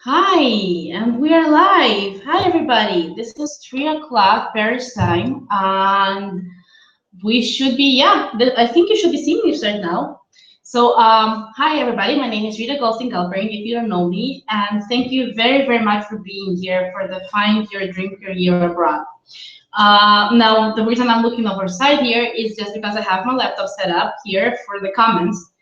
Hi, and we are live. Hi, everybody. This is 3 o'clock Paris time, and we should be, I think you should be seeing this right now. So, hi, everybody. My name is Rita Golstein-Galperin, if you don't know me, and thank you very, very much for being here for the Find Your Dream Career Abroad. Now, the reason I'm looking over side here is just because I have my laptop set up here for the comments.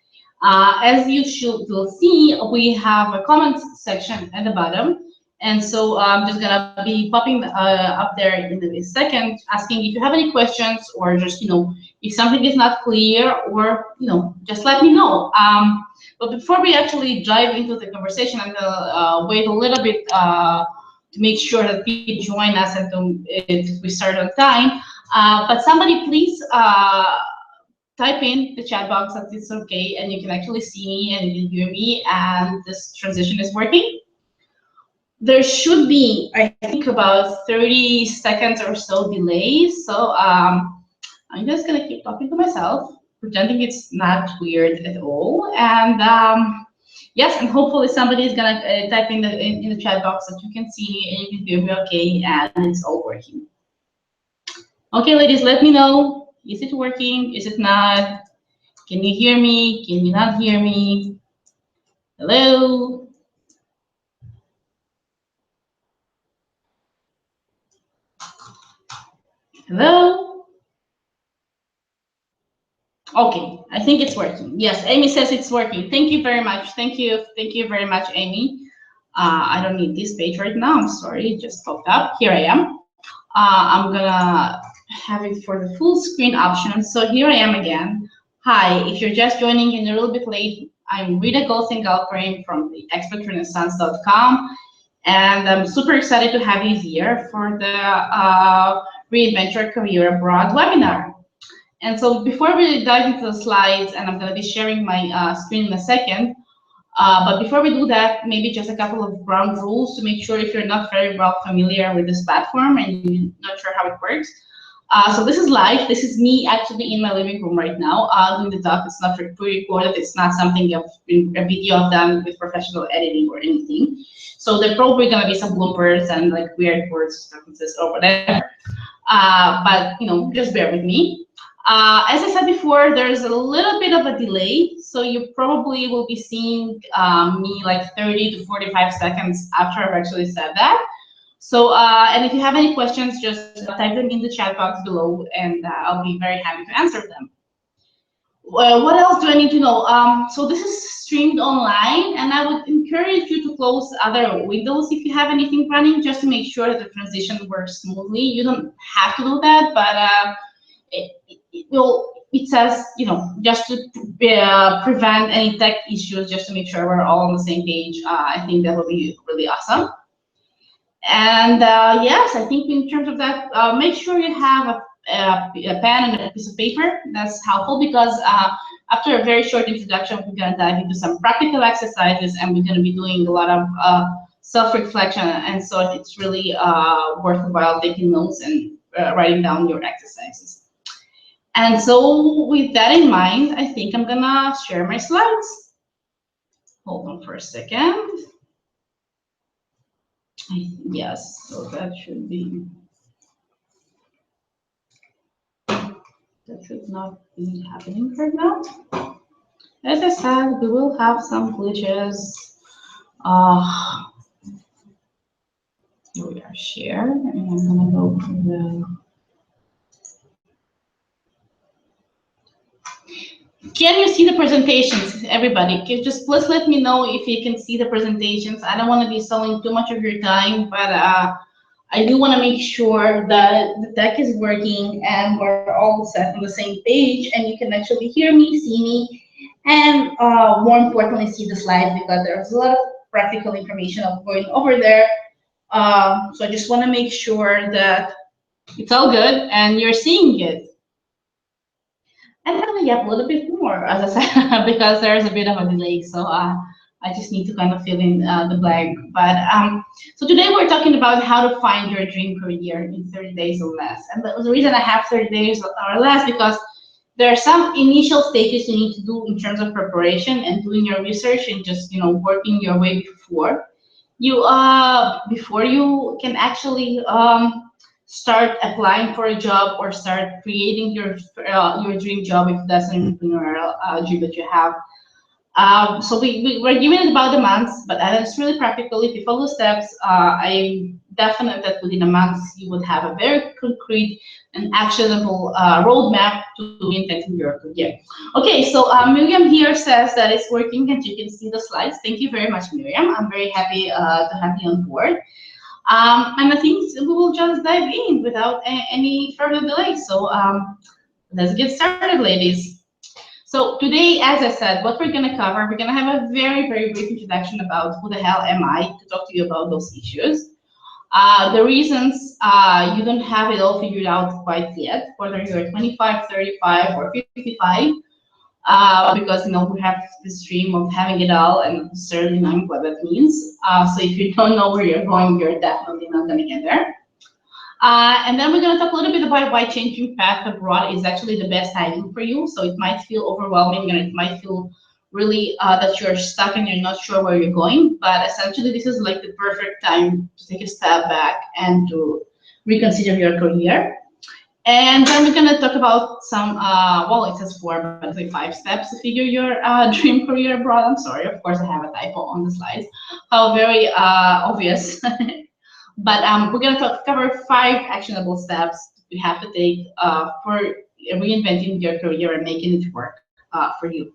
As you will see, we have a comment section at the bottom. And so I'm just gonna be popping up there in a second, asking if you have any questions or just, if something is not clear or, just let me know. But before we actually dive into the conversation, I'm gonna wait a little bit to make sure that people join us and we start on time. But somebody please type in the chat box that it's okay and you can actually see me and you can hear me and this transition is working. There should be, I think, about 30 seconds or so delay. So I'm just gonna keep talking to myself, pretending it's not weird at all. And yes, and hopefully somebody is gonna type in the chat box that you can see me and you can hear me okay and it's all working. Okay, ladies, let me know. Is it working? Is it not? Can you hear me? Can you not hear me? Hello? Hello? Okay, I think it's working. Yes, Amy says it's working. Thank you very much. Thank you. Thank you very much, Amy. I don't need this page right now. I'm sorry, it just popped up. Here I am. I'm gonna have it for the full screen option. So here I am again. Hi, if you're just joining and you're a little bit late, I'm Rita Golstein-Galperin from the expertrenaissance.com. And I'm super excited to have you here for the Reinvent Your Career Abroad webinar. And so before we dive into the slides, and I'm going to be sharing my screen in a second, but before we do that, maybe just a couple of ground rules to make sure if you're not very well familiar with this platform and you're not sure how it works. So this is live. This is me actually in my living room right now doing the talk. It's not pre-recorded. It's not something a video I've done with professional editing or anything. So there are probably going to be some bloopers and like weird words, references, or whatever. But just bear with me. As I said before, there's a little bit of a delay, so you probably will be seeing me like 30 to 45 seconds after I've actually said that. So, and if you have any questions, just type them in the chat box below, and I'll be very happy to answer them. What else do I need to know? So this is streamed online, and I would encourage you to close other windows if you have anything running, just to make sure that the transition works smoothly. You don't have to do that, but it says, just to prevent any tech issues, just to make sure we're all on the same page. I think that will be really awesome. And yes, I think in terms of that, make sure you have a pen and a piece of paper. That's helpful because after a very short introduction, we're going to dive into some practical exercises and we're going to be doing a lot of self-reflection. And so it's really worthwhile taking notes and writing down your exercises. And so with that in mind, I think I'm gonna share my slides. Hold on for a second. Yes, so that should be, that should not be happening right now. As I said, we will have some glitches. Here we are, share, and I'm gonna go to the. Can you see the presentations, everybody? Just please let me know if you can see the presentations. I don't want to be selling too much of your time, but I do want to make sure that the tech is working and we're all set on the same page and you can actually hear me, see me, and more importantly, see the slides because there's a lot of practical information of going over there. So I just want to make sure that it's all good and you're seeing it. And then I get a little bit more, as I said, because there's a bit of a delay. So I just need to kind of fill in the blank. But so today we're talking about how to find your dream career in 30 days or less. And the reason I have 30 days or less because there are some initial stages you need to do in terms of preparation and doing your research and just working your way before you before you can actually start applying for a job or start creating your dream job, if that's an entrepreneurial dream that you have. So we're giving it about a month, but it's really practical. If you follow steps, I'm definite that within a month you would have a very concrete and actionable roadmap to reinventing your career. Okay, so Miriam here says that it's working and you can see the slides. Thank you very much, Miriam. I'm very happy to have you on board. And I think we will just dive in without any further delay. So let's get started, ladies. So today, as I said, what we're going to cover, we're going to have a very, very brief introduction about who the hell am I to talk to you about those issues. The reasons you don't have it all figured out quite yet, whether you're 25, 35, or 55, because we have this dream of having it all and not necessarily knowing what that means. So if you don't know where you're going, you're definitely not going to get there. And then we're going to talk a little bit about why changing path abroad is actually the best timing for you. So it might feel overwhelming and it might feel really that you're stuck and you're not sure where you're going. But essentially, this is like the perfect time to take a step back and to reconsider your career. And then we're going to talk about some, well, it says 4, but it's like 5 steps to figure your dream career abroad. I'm sorry, of course, I have a typo on the slides. How very obvious. But we're going to cover 5 actionable steps you have to take for reinventing your career and making it work for you.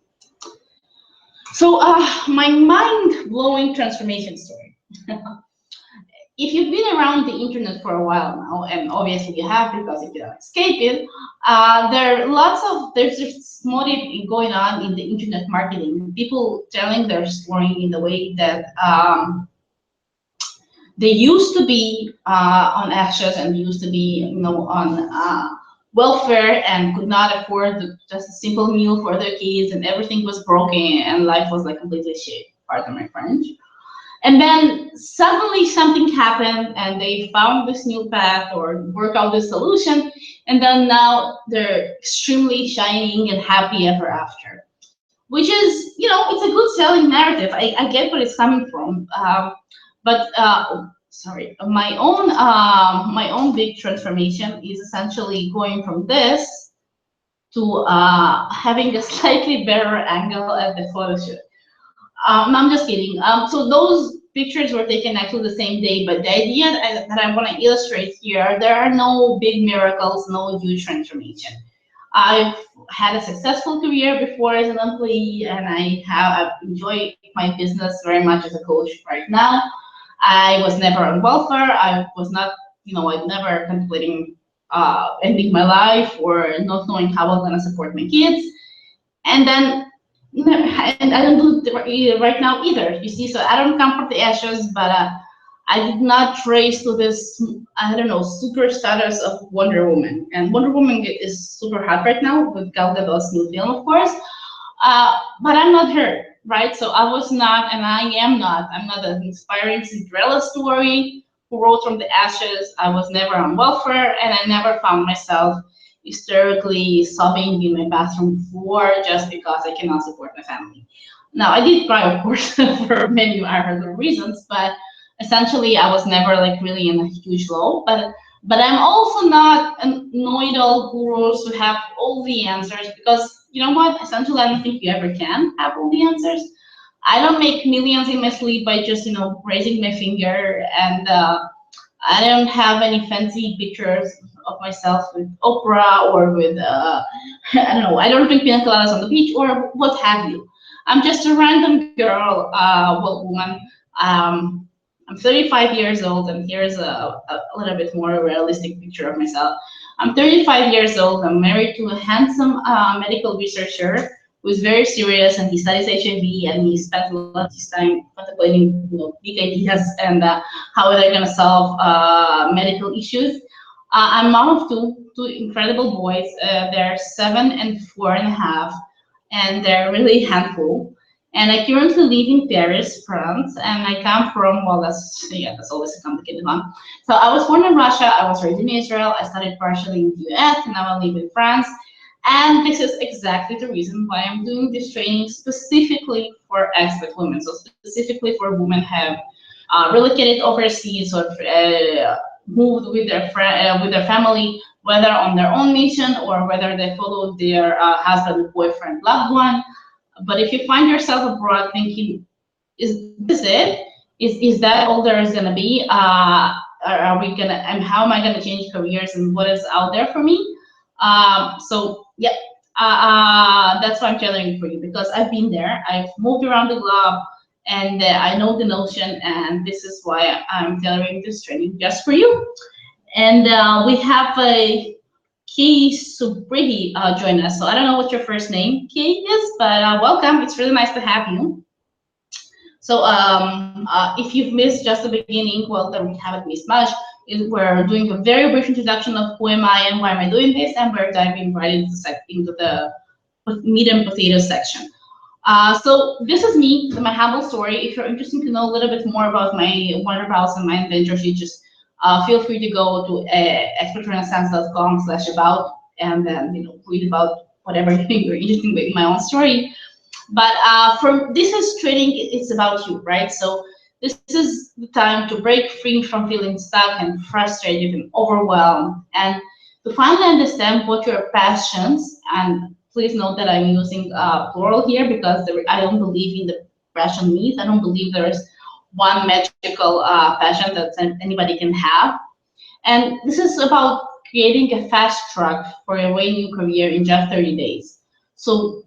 So my mind-blowing transformation story. If you've been around the internet for a while now, and obviously you have because you cannot escape it, there's this motive going on in the internet marketing. People telling their story in the way that they used to be on ASHAs and used to be, on welfare and could not afford just a simple meal for their kids, and everything was broken and life was like completely shit. Pardon my French. And then suddenly something happened and they found this new path or work out this solution, and then now they're extremely shining and happy ever after. Which is, it's a good selling narrative. I get where it's coming from. But sorry, my own big transformation is essentially going from this to having a slightly better angle at the photo shoot. No, I'm just kidding. So those pictures were taken actually the same day, but the idea that I want to illustrate here, there are no big miracles, no huge transformation. I've had a successful career before as an employee, and I've enjoyed my business very much as a coach right now. I was never on welfare. I was not, I'd never contemplating ending my life or not knowing how I'm gonna support my kids. And then, and I don't do it right now either. You see, so I don't come from the ashes, but I did not trace to this, I don't know, super status of Wonder Woman. And Wonder Woman is super hot right now with Gal Gadot's new film, of course. But I'm not her, right? So I was not, and I am not. I'm not an inspiring Cinderella story who rose from the ashes. I was never on welfare, and I never found myself hysterically sobbing in my bathroom floor just because I cannot support my family. Now, I did cry, of course, for many other reasons, but essentially, I was never like really in a huge low. But I'm also not a know-it-all guru who have all the answers, because you know what? Essentially, I don't think you ever can have all the answers. I don't make millions in my sleep by just raising my finger, and I don't have any fancy pictures of myself with Oprah or with I don't know. I don't drink pina coladas on the beach or what have you. I'm just a random girl, well, woman. I'm 35 years old, and here's a little bit more realistic picture of myself. I'm 35 years old. I'm married to a handsome medical researcher who's very serious, and he studies HIV, and he spends a lot of his time contemplating big ideas and how they're going to solve medical issues. I'm mom of two incredible boys. They're 7 and 4.5, and they're really handful. And I currently live in Paris, France, and I come from, well, that's always a complicated one. So I was born in Russia, I was raised in Israel, I studied partially in the US, and now I live in France. And this is exactly the reason why I'm doing this training specifically for expat women. So specifically for women relocated overseas or moved with with their family, whether on their own mission or whether they followed their husband, boyfriend, loved one. But if you find yourself abroad thinking, is this it? Is that all there is gonna be? Are we gonna, and how am I gonna change careers and what is out there for me? So yeah, that's why I'm tailoring for you, because I've been there. I've moved around the globe, and I know the notion, and this is why I'm tailoring this training just for you. And we have a Kay Subrihi join us. So I don't know what your first name, Kay, is, but welcome. It's really nice to have you. So if you've missed just the beginning, well, then we haven't missed much. We're doing a very brief introduction of who am I and why am I doing this, and we're diving right into the meat and potatoes section. So this is me, my humble story. If you're interested to know a little bit more about my wonderhouse and my adventures, you just feel free to go to expertrenaissance.com/about, and then read about whatever you're interested in my own story. But this is training. It's about you, right? So this is the time to break free from feeling stuck and frustrated and overwhelmed, and to finally understand what your passions. And please note that I'm using plural here because I don't believe in the passion myth. I don't believe there is one magical passion that anybody can have. And this is about creating a fast track for a way new career in just 30 days. So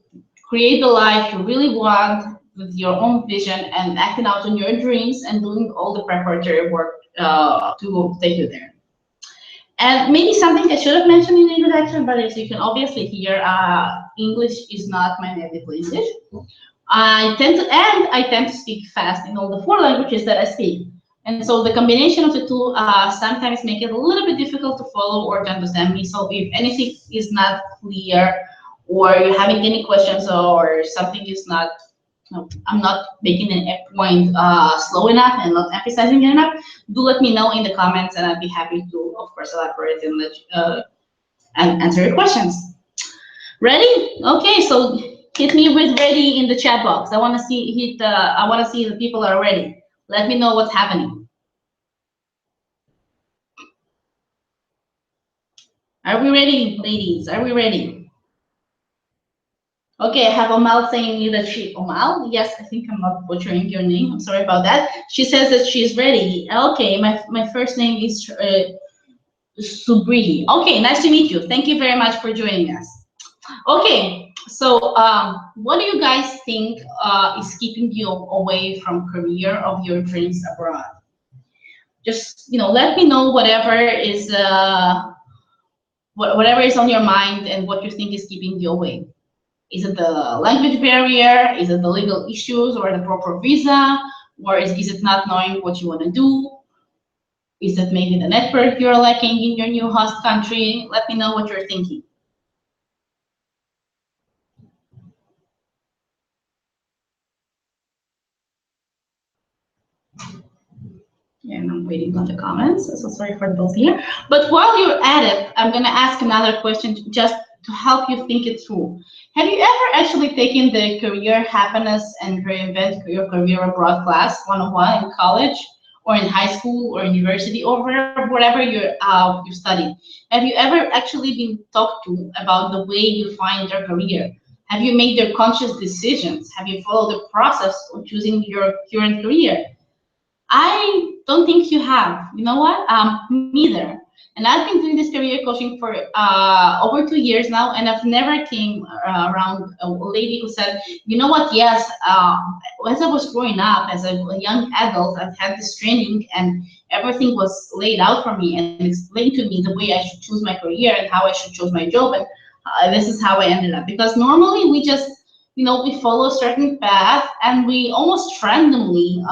create the life you really want with your own vision and acting out on your dreams and doing all the preparatory work to take you there. And maybe something I should have mentioned in the introduction, but as you can obviously hear, English is not my native language. I tend to speak fast in all the four languages that I speak. And so the combination of the two sometimes make it a little bit difficult to follow or to understand me. So if anything is not clear, or you're having any questions, or something is not, I'm not making a point slow enough and not emphasizing it enough, do let me know in the comments, and I'd be happy to, of course, elaborate and and answer your questions. Ready? Okay, so hit me with ready in the chat box. I want to see I want to see the people are ready. Let me know what's happening. Are we ready, ladies? Are we ready? Okay, I have Omal saying that Omal, yes, I think I'm not butchering your name. I'm sorry about that. She says that she's ready. Okay, my first name is Subrihi. Okay, nice to meet you. Thank you very much for joining us. Okay, so what do you guys think is keeping you away from career of your dreams abroad? Just let me know whatever is on your mind and what you think is keeping you away. Is it the language barrier? Is it the legal issues or the proper visa? Or is it not knowing what you want to do? Is it maybe the network you're lacking in your new host country? Let me know what you're thinking. And I'm waiting on the comments, so sorry for those here. But while you're at it, I'm going to ask another question just to help you think it through. Have you ever actually taken the Career Happiness and Reinvent Your Career Abroad class 101 in college or in high school or university or wherever you studied? Have you ever actually been talked to about the way you find your career? Have you made your conscious decisions? Have you followed the process of choosing your current career? I don't think you have. You know what? Neither. And I've been doing this career coaching for over 2 years now, and I've never came around a lady who said, you know what, yes, as I was growing up, as a young adult, I've had this training and everything was laid out for me and explained to me the way I should choose my career and how I should choose my job, and this is how I ended up. Because normally we just, we follow a certain path and we almost randomly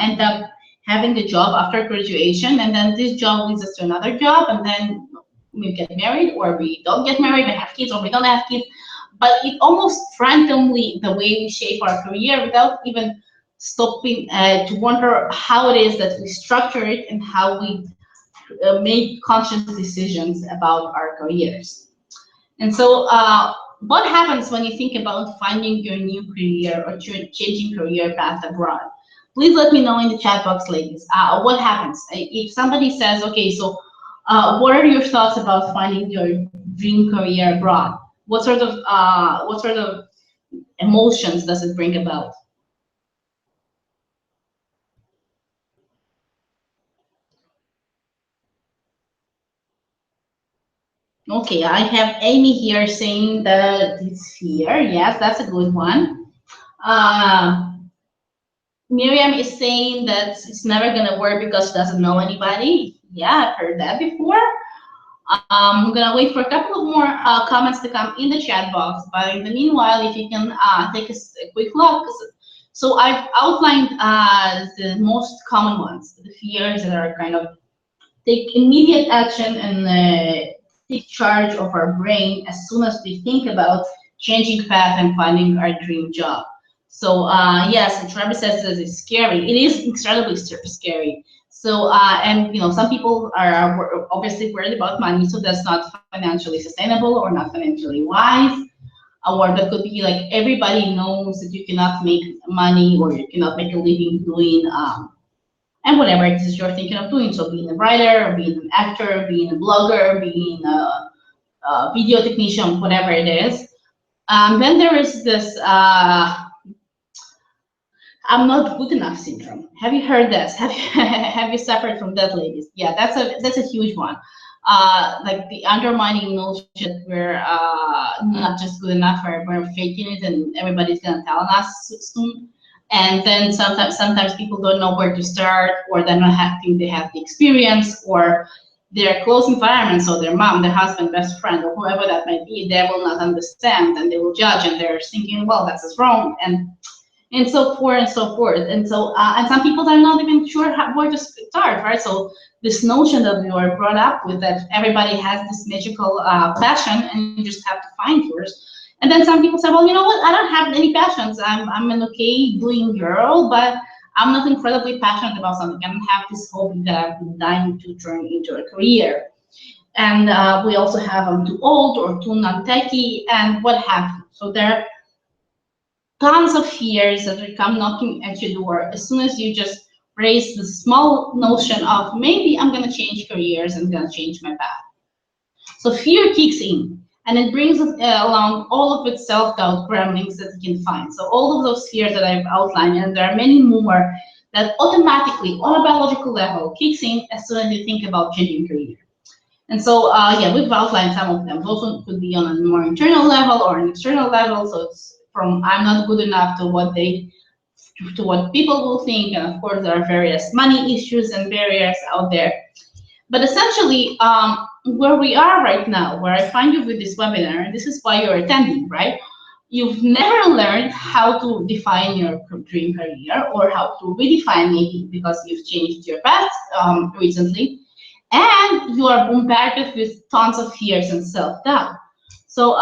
end up having a job after graduation, and then this job leads us to another job, and then we get married, or we don't get married and have kids, or we don't have kids. But it almost randomly, the way we shape our career without even stopping to wonder how it is that we structure it and how we make conscious decisions about our careers. And so what happens when you think about finding your new career or changing career path abroad? Please let me know in the chat box, ladies. What happens if somebody says, okay, so what are your thoughts about finding your dream career abroad? What sort of emotions does it bring about? Okay, I have Amy here saying that it's here. Yes, that's a good one. Uh, Miriam is saying that it's never gonna work because she doesn't know anybody. Yeah, I've heard that before. I'm gonna wait for a couple of more comments to come in the chat box. But in the meanwhile, if you can take a quick look. So I've outlined the most common ones, the fears that are kind of take immediate action and take charge of our brain as soon as we think about changing path and finding our dream job. So yes, Travis says that it's scary. It is incredibly scary. So and some people are obviously worried about money, so that's not financially sustainable or not financially wise. Or that could be like everybody knows that you cannot make money or you cannot make a living doing and whatever it is you're thinking of doing. So being a writer, or being an actor, being a blogger, being a video technician, whatever it is. Then there is this I'm not good enough syndrome. Have you heard this? Have you have you suffered from that, ladies? Yeah, that's a huge one. Like the undermining notion that we're not just good enough, or we're faking it, and everybody's gonna tell us soon. And then sometimes people don't know where to start, or they're not think they have the experience, or their close environment, so their mom, their husband, best friend, or whoever that might be, they will not understand, and they will judge, and they're thinking, well, that's just wrong, and so forth and so forth. And so, and some people are not even sure where to start, right? So this notion that we were brought up with, that everybody has this magical passion and you just have to find yours. And then some people say, well, you know what? I don't have any passions. I'm an okay doing girl, but I'm not incredibly passionate about something. I don't have this hobby that I've been dying to turn into a career. And we also have I'm too old or too non-techy and what have you. So there tons of fears that will come knocking at your door as soon as you just raise the small notion of maybe I'm going to change careers and going to change my path. So fear kicks in, and it brings along all of its self-doubt gremlins that you can find. So all of those fears that I've outlined, and there are many more, that automatically on a biological level kicks in as soon as you think about changing career. And so, yeah, we've outlined some of them. Those could be on a more internal level or an external level. So it's from I'm not good enough to what people will think, and of course there are various money issues and barriers out there. But essentially, where we are right now, where I find you with this webinar, and this is why you're attending, right? You've never learned how to define your dream career, or how to redefine maybe because you've changed your path recently. And you are bombarded with tons of fears and self-doubt. So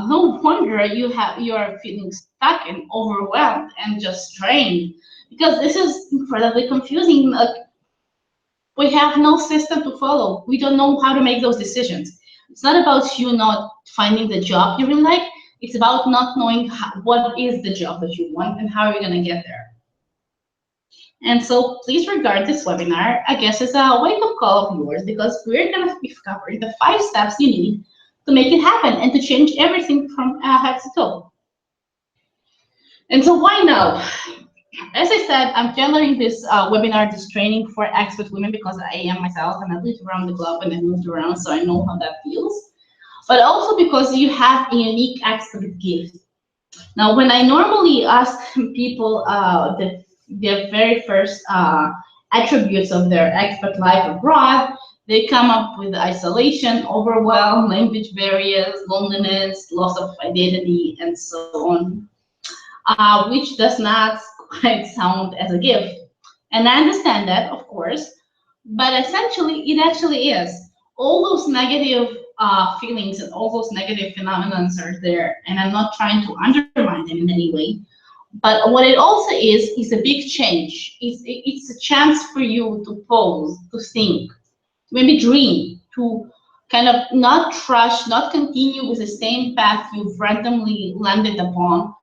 no wonder you are feeling stuck and overwhelmed and just strained, because this is incredibly confusing. We have no system to follow. We don't know how to make those decisions. It's not about you not finding the job you really like. It's about not knowing what is the job that you want and how you're going to get there. And so please regard this webinar, I guess, as a wake-up call of yours, because we're going to be covering the 5 steps you need to make it happen and to change everything from head to toe. And so why now? As I said, I'm tailoring this webinar, this training for expert women, because I am myself and I've lived around the globe and I've moved around, so I know how that feels. But also because you have a unique expert gift. Now, when I normally ask people their very first attributes of their expert life abroad, they come up with isolation, overwhelm, language barriers, loneliness, loss of identity, and so on, which does not quite sound as a gift. And I understand that, of course, but essentially, it actually is. All those negative feelings and all those negative phenomena are there, and I'm not trying to undermine them in any way. But what it also is a big change. It's a chance for you to pause, to think, to maybe dream, to kind of not trash, not continue with the same path you've randomly landed upon,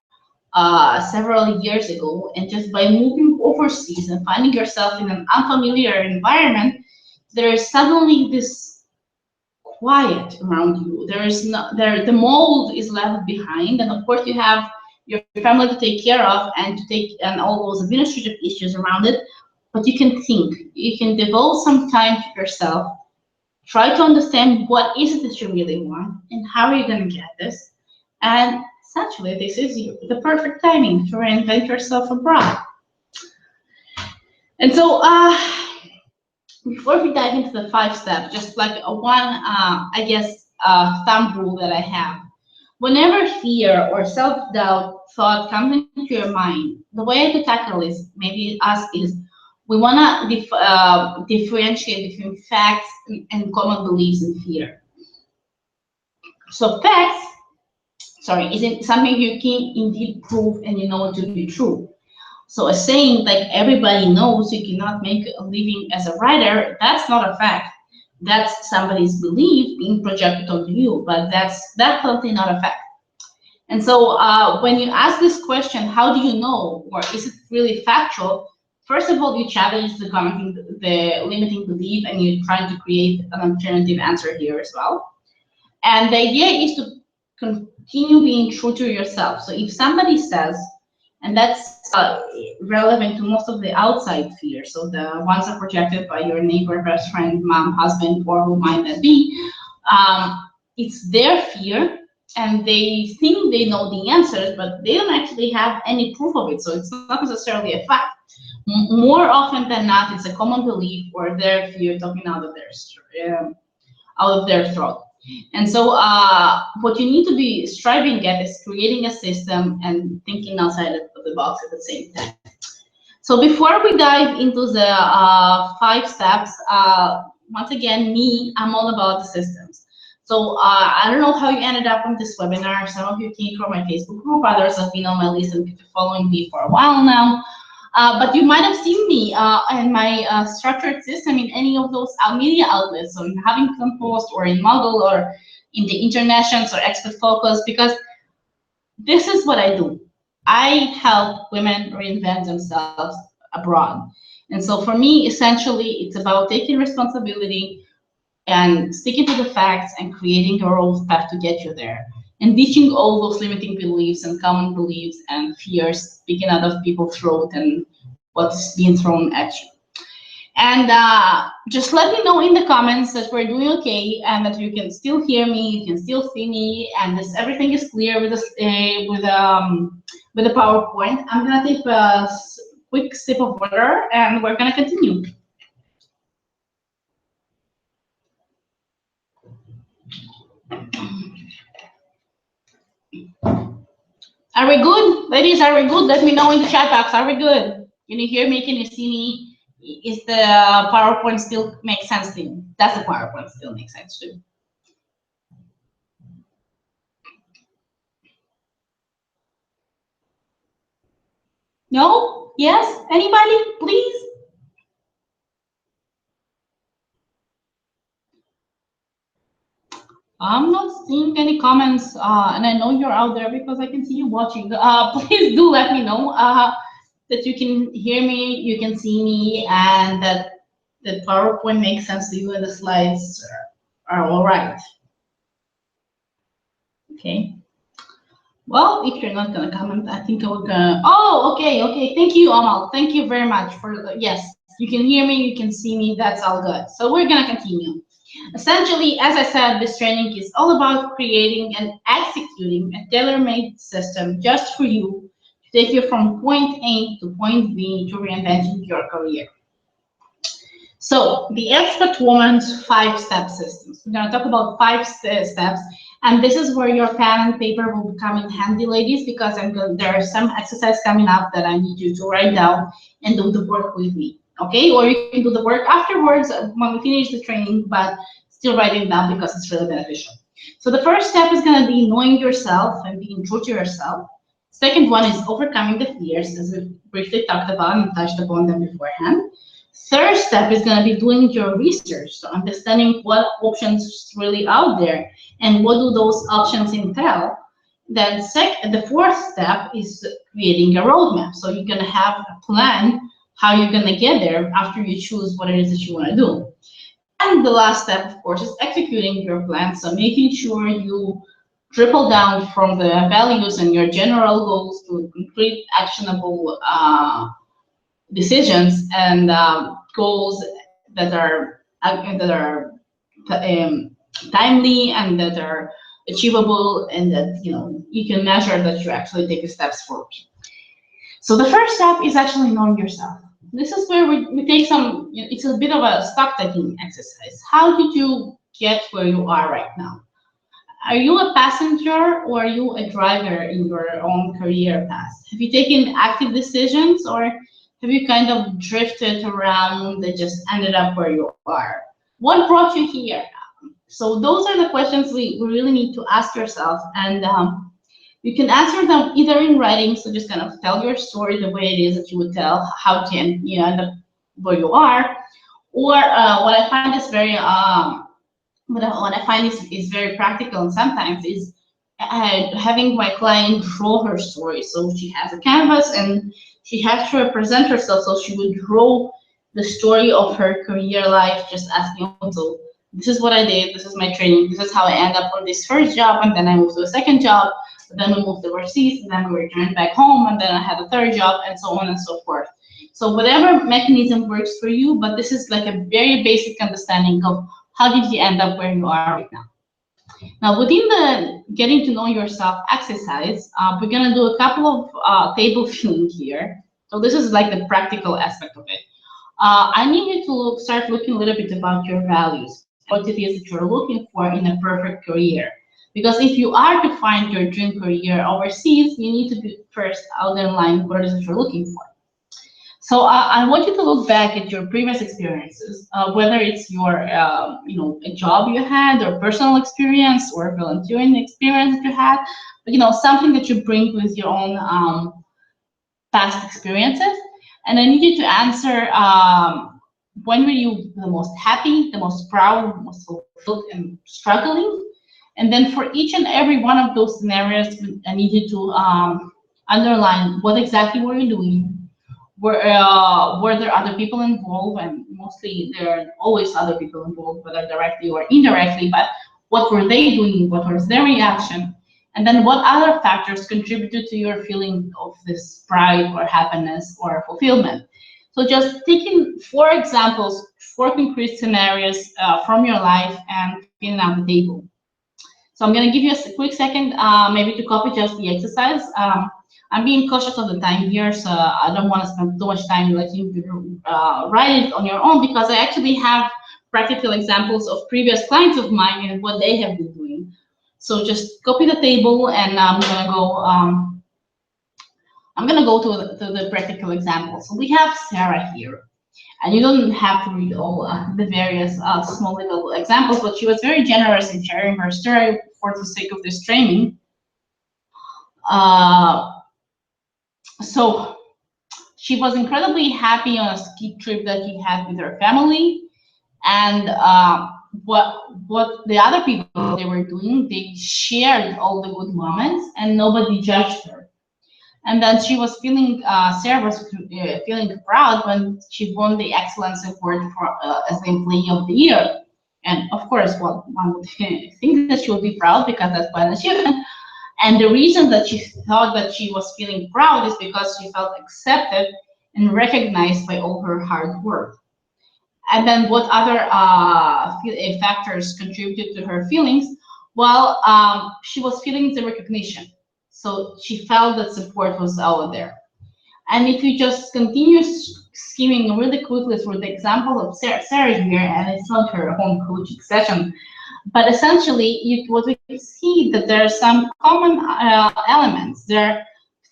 several years ago, and just by moving overseas and finding yourself in an unfamiliar environment, there is suddenly this quiet around you. There is not there the mold is left behind, and of course you have your family to take care of and to take and all those administrative issues around it. But you can think, you can devote some time to yourself, try to understand what is it that you really want and how are you going to get this. And essentially, this is the perfect timing to reinvent yourself abroad. And so, before we dive into the 5 steps, just like I guess, thumb rule that I have. Whenever fear or self-doubt thought comes into your mind, the way I could tackle is, maybe ask is, we want to differentiate between facts and common beliefs and fear. So facts, isn't something you can indeed prove and you know to be true. So a saying like everybody knows you cannot make a living as a writer, that's not a fact. That's somebody's belief being projected onto you, but that's definitely not a fact. And so when you ask this question, how do you know, or is it really factual? First of all, you challenge the limiting belief, and you're trying to create an alternative answer here as well. And the idea is to continue being true to yourself. So if somebody says, and that's relevant to most of the outside fears, so the ones are projected by your neighbor, best friend, mom, husband, or who might that be, it's their fear, and they think they know the answers, but they don't actually have any proof of it, so it's not necessarily a fact. More often than not, it's a common belief or their fear talking out of their throat. And so what you need to be striving at is creating a system and thinking outside of the box at the same time. So before we dive into the 5 steps, once again, I'm all about the systems. So I don't know how you ended up on this webinar. Some of you came from my Facebook group, others have been on my list and been following me for a while now. But you might have seen me in my structured system in any of those media outlets, so in Huffington Post or in Muggle or in the Internations or Expert Focus, because this is what I do. I help women reinvent themselves abroad. And so for me, essentially, it's about taking responsibility and sticking to the facts and creating your own path to get you there. And ditching all those limiting beliefs and common beliefs and fears speaking out of people's throat and what's being thrown at you. And just let me know in the comments that we're doing okay and that you can still hear me, you can still see me, and everything is clear with the PowerPoint. I'm gonna take a quick sip of water and we're gonna continue. Are we good? Ladies, are we good? Let me know in the chat box. Are we good? Can you hear me? Can you see me? Is the PowerPoint still make sense to you? Does the PowerPoint still make sense to you? No? Yes? Anybody? Please? I'm not seeing any comments, and I know you're out there because I can see you watching. Please do let me know that you can hear me, you can see me, and that the PowerPoint makes sense to you and the slides are all right. Okay. Well, if you're not gonna comment, I think we're gonna. Oh, okay. Thank you, Amal. Thank you very much for yes. You can hear me, you can see me. That's all good. So we're gonna continue. Essentially, as I said, this training is all about creating and executing a tailor-made system just for you to take you from point A to point B to reinventing your career. So the Expert Woman's 5-step systems. We're going to talk about 5 steps, and this is where your pen and paper will come in handy, ladies, because there are some exercises coming up that I need you to write down and do the work with me. Okay, or you can do the work afterwards when we finish the training, but still write it down because it's really beneficial. So the first step is going to be knowing yourself and being true to yourself. Second one is overcoming the fears, as we briefly talked about and touched upon them beforehand. Third step is going to be doing your research, so understanding what options really out there and what do those options entail. Then the fourth step is creating a roadmap. So you're gonna have a plan how you're gonna get there after you choose what it is that you want to do. And the last step, of course, is executing your plan. So making sure you trickle down from the values and your general goals to concrete, actionable decisions and goals that are timely and that are achievable, and that you can measure that you actually take steps forward. So the first step is actually knowing yourself. This is where we take some, it's a bit of a stock taking exercise. How did you get where you are right now? Are you a passenger or are you a driver in your own career path? Have you taken active decisions, or have you kind of drifted around and just ended up where you are? What brought you here? So those are the questions we really need to ask yourself, and you can answer them either in writing, so just kind of tell your story the way it is that you would tell how to end up where you are, or what I find is very very practical, and sometimes is having my client draw her story. So she has a canvas and she has to represent herself, so she would draw the story of her career life, just asking, so this is what I did, this is my training, this is how I end up on this first job, and then I moved to a second job, but then we moved overseas, and then we returned back home, and then I had a third job, and so on and so forth. So whatever mechanism works for you, but this is like a very basic understanding of how did you end up where you are right now. Now, within the getting to know yourself exercise, we're gonna do a couple of table filling here. So this is like the practical aspect of it. I need you to start looking a little bit about your values, what it is that you're looking for in a perfect career. Because if you are to find your dream career overseas, you need to be first outline what it is that you're looking for. So I want you to look back at your previous experiences, whether it's your, a job you had, or personal experience, or volunteering experience that you had, but, something that you bring with your own past experiences. And I need you to answer when were you the most happy, the most proud, the most fulfilled, and struggling. And then for each and every one of those scenarios, I need you to underline what exactly were you doing. Were there other people involved? And mostly there are always other people involved, whether directly or indirectly, but what were they doing? What was their reaction? And then what other factors contributed to your feeling of this pride or happiness or fulfillment? So just taking 4 examples, 4 concrete scenarios from your life and filling out the table. So I'm going to give you a quick second, maybe to copy just the exercise. I'm being cautious of the time here, so I don't want to spend too much time letting you write it on your own, because I actually have practical examples of previous clients of mine and what they have been doing. So just copy the table, and I'm gonna go to the practical example. So we have Sarah here, and you don't have to read all the various small little examples, but she was very generous in sharing her story for the sake of this training. So she was incredibly happy on a ski trip that he had with her family, and what the other people they were doing, they shared all the good moments and nobody judged her. And then she was feeling, Sarah was feeling proud when she won the Excellence Award for as the Employee of the Year. And of course, well, one would think that she would be proud because that's quite an achievement. And the reason that she thought that she was feeling proud is because she felt accepted and recognized by all her hard work. And then what other factors contributed to her feelings? Well, she was feeling the recognition. So she felt that support was out there. And if you just continue skimming really quickly through the example of Sarah here, and it's not her home coaching session, but essentially what we see that there are some common elements. There are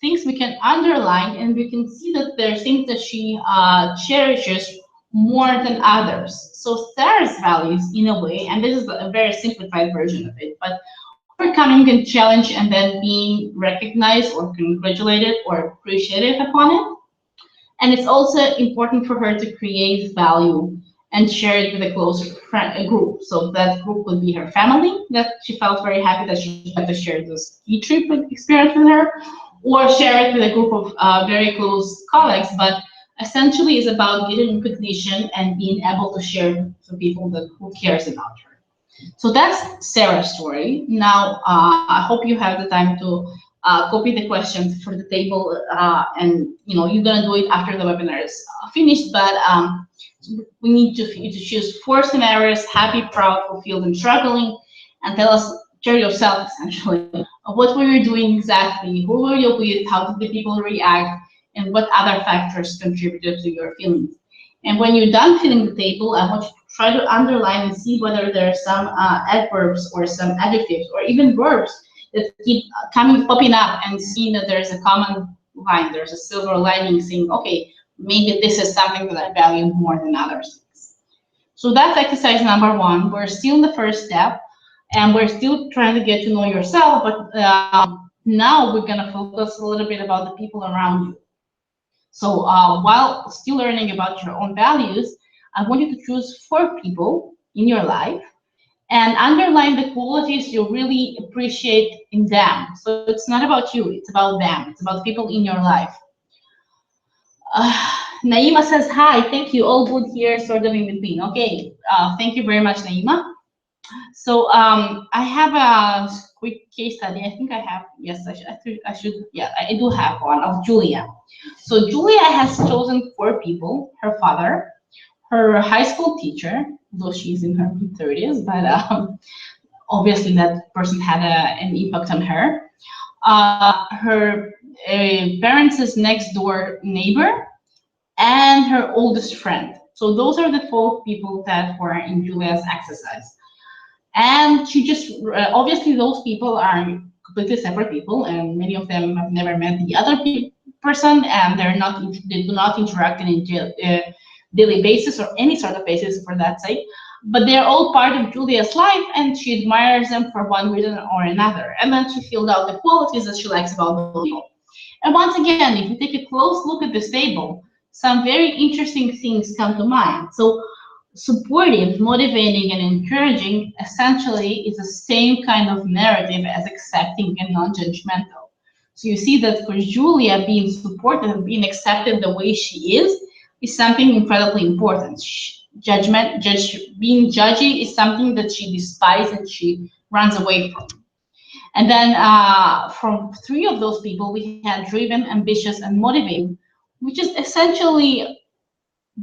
things we can underline, and we can see that there are things that she cherishes more than others. So Sarah's values, in a way, and this is a very simplified version of it, but overcoming a challenge and then being recognized or congratulated or appreciated upon it. And it's also important for her to create value and share it with a close friend group. So that group would be her family, that she felt very happy that she got to share this ski trip experience with her, or share it with a group of very close colleagues. But essentially, it's about getting recognition and being able to share to people that who cares about her. So that's Sarah's story. Now, I hope you have the time to copy the questions for the table, and you're gonna do it after the webinar is finished. But we need you to choose 4 scenarios: happy, proud, fulfilled, and struggling, and share yourself essentially. What were you doing exactly? Who were you with? How did the people react? And what other factors contributed to your feelings? And when you're done filling the table, I want you to try to underline and see whether there are some adverbs or some adjectives or even verbs that keep popping up, and seeing that there's a common line, there's a silver lining saying, okay, maybe this is something that I value more than others. So that's exercise number 1. We're still in the first step, and we're still trying to get to know yourself, but now we're gonna focus a little bit about the people around you. So while still learning about your own values, I want you to choose 4 people in your life and underline the qualities you really appreciate in them. So it's not about you, it's about them. It's about people in your life. Naima says, hi, thank you, all good here, sort of in between. Okay, thank you very much, Naima. So I have a quick case study. I think I have, yes, I should, yeah, I do have one of Julia. So Julia has chosen 4 people: her father, her high school teacher, though she's in her mid-30s, but obviously that person had an impact on her. Her parents' next door neighbor, and her oldest friend. So those are the 4 people that were in Julia's exercise. And she just, obviously those people are completely separate people, and many of them have never met the other person, and they do not interact in a daily basis or any sort of basis for that sake. But they're all part of Julia's life, and she admires them for one reason or another. And then she filled out the qualities that she likes about those people. And once again, if you take a close look at this table, some very interesting things come to mind. So supportive, motivating, and encouraging essentially is the same kind of narrative as accepting and non-judgmental. So you see that for Julia, being supported and being accepted the way she is something incredibly important. Being judgy is something that she despises and she runs away from. And then from 3 of those people, we had driven, ambitious, and motivating, which is essentially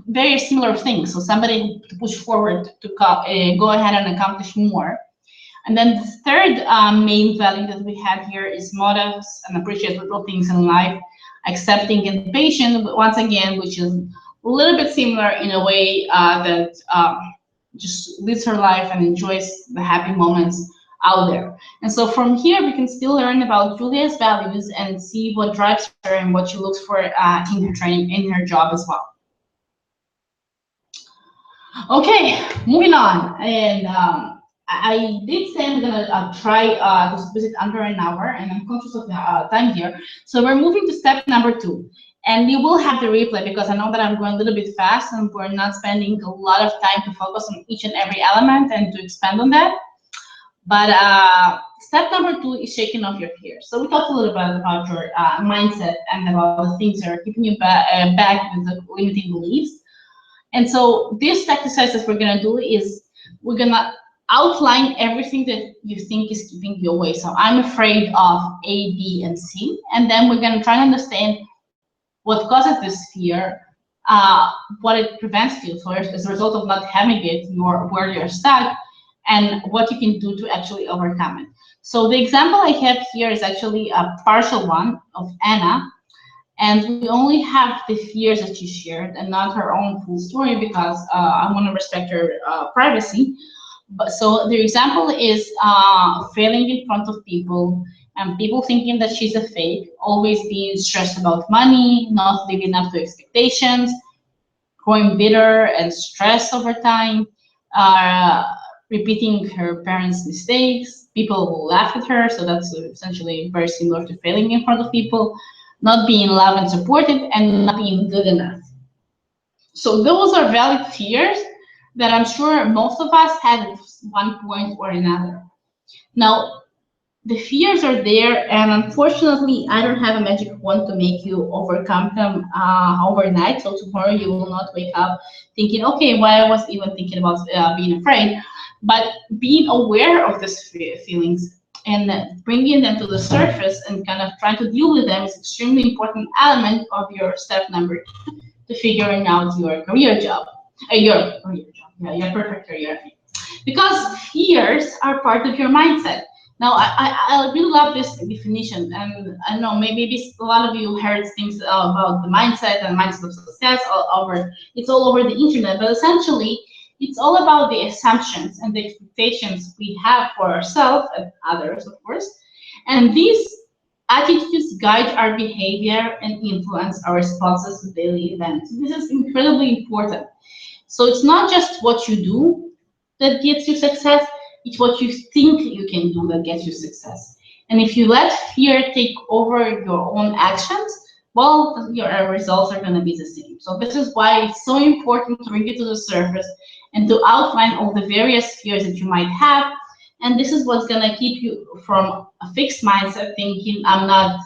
very similar things. So somebody to push forward, to go ahead and accomplish more. And then the third main value that we have here is modest and appreciate little things in life, accepting and patient, once again, which is a little bit similar in a way that just lives her life and enjoys the happy moments out there. And so from here, we can still learn about Julia's values and see what drives her and what she looks for in her training, in her job as well. Okay, moving on. And I did say I'm gonna try to squeeze it under an hour, and I'm conscious of the time here. So we're moving to step number 2. And you will have the replay because I know that I'm going a little bit fast and we're not spending a lot of time to focus on each and every element and to expand on that. But step number 2 is shaking off your fears. So we talked a little bit about your mindset and about the things that are keeping you back with the limiting beliefs. And so this exercise that we're gonna do is we're gonna outline everything that you think is keeping you away. So I'm afraid of A, B, and C. And then we're gonna try to understand what causes this fear, what it prevents you. So as a result of not having it, where you're stuck, and what you can do to actually overcome it. So the example I have here is actually a partial one of Anna. And we only have the fears that she shared and not her own full story because I want to respect her privacy. But so the example is failing in front of people and people thinking that she's a fake, always being stressed about money, not living up to expectations, growing bitter and stressed over time, repeating her parents' mistakes, people will laugh at her, so that's essentially very similar to failing in front of people, not being loved and supported, and not being good enough. So those are valid fears that I'm sure most of us had at one point or another. Now, the fears are there, and unfortunately, I don't have a magic wand to make you overcome them overnight. So tomorrow you will not wake up thinking, okay, why I was even thinking about being afraid. But being aware of these feelings and bringing them to the surface and kind of trying to deal with them is extremely important element of your step number to figuring out your career job, yeah, your perfect career. Because fears are part of your mindset. Now, I really love this definition, and I know maybe a lot of you heard things about the mindset and mindset of success all over. It's all over the internet, but essentially, it's all about the assumptions and the expectations we have for ourselves and others, of course. And these attitudes guide our behavior and influence our responses to daily events. This is incredibly important. So it's not just what you do that gets you success, it's what you think you can do that gets you success. And if you let fear take over your own actions, well, your results are going to be the same. So this is why it's so important to bring it to the surface and to outline all the various fears that you might have. And this is what's going to keep you from a fixed mindset thinking, I'm not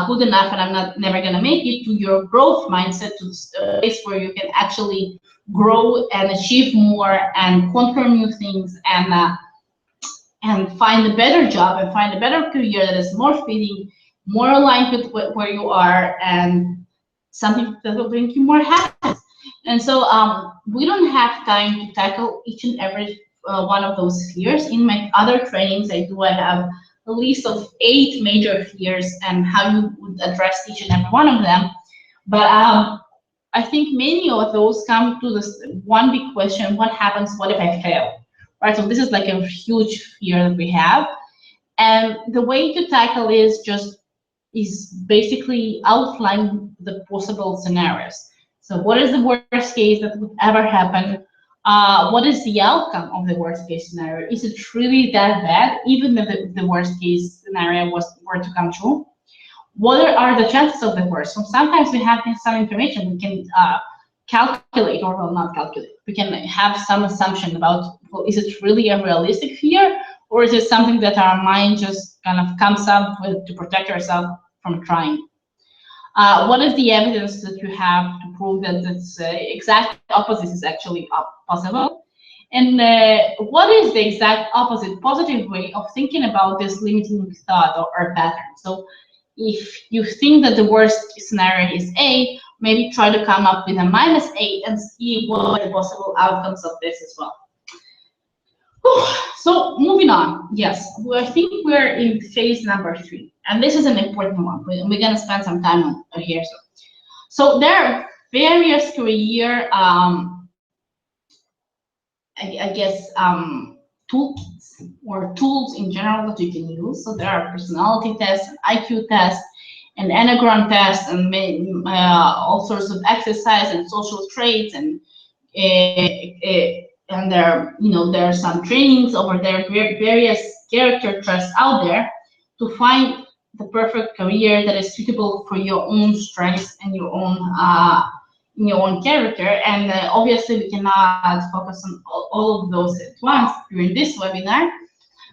good enough and I'm not never going to make it, to your growth mindset, to the place where you can actually grow and achieve more and conquer new things and find a better job and find a better career that is more fitting, more aligned with where you are, and something that will bring you more happiness. And so we don't have time to tackle each and every one of those fears. In my other trainings I have a list of 8 major fears and how you would address each and every one of them. But I think many of those come to this one big question: what happens? What if I fail? Right. So this is like a huge fear that we have, and the way to tackle is basically outline the possible scenarios. So what is the worst case that would ever happen? What is the outcome of the worst case scenario? Is it really that bad, even if the worst case scenario were to come true? What are the chances of the worst? So sometimes we have some information we can calculate, or well, not calculate. We can have some assumption about, well, is it really a realistic fear, or is it something that our mind just kind of comes up with to protect ourselves from trying? What is the evidence that you have to prove that this exact opposite is actually possible? And what is the exact opposite positive way of thinking about this limiting thought or pattern? So if you think that the worst scenario is A, maybe try to come up with a -8 and see what are the possible outcomes of this as well. So moving on, yes, I think we're in phase number 3, and this is an important one. We're going to spend some time on here. So there are various career, I guess, toolkits or tools in general that you can use. So there are personality tests, and IQ tests, and Enneagram tests, and all sorts of exercise and social traits, and there are some trainings over there, various character tests out there to find the perfect career that is suitable for your own strengths and your own character. And obviously we cannot focus on all of those at once during this webinar,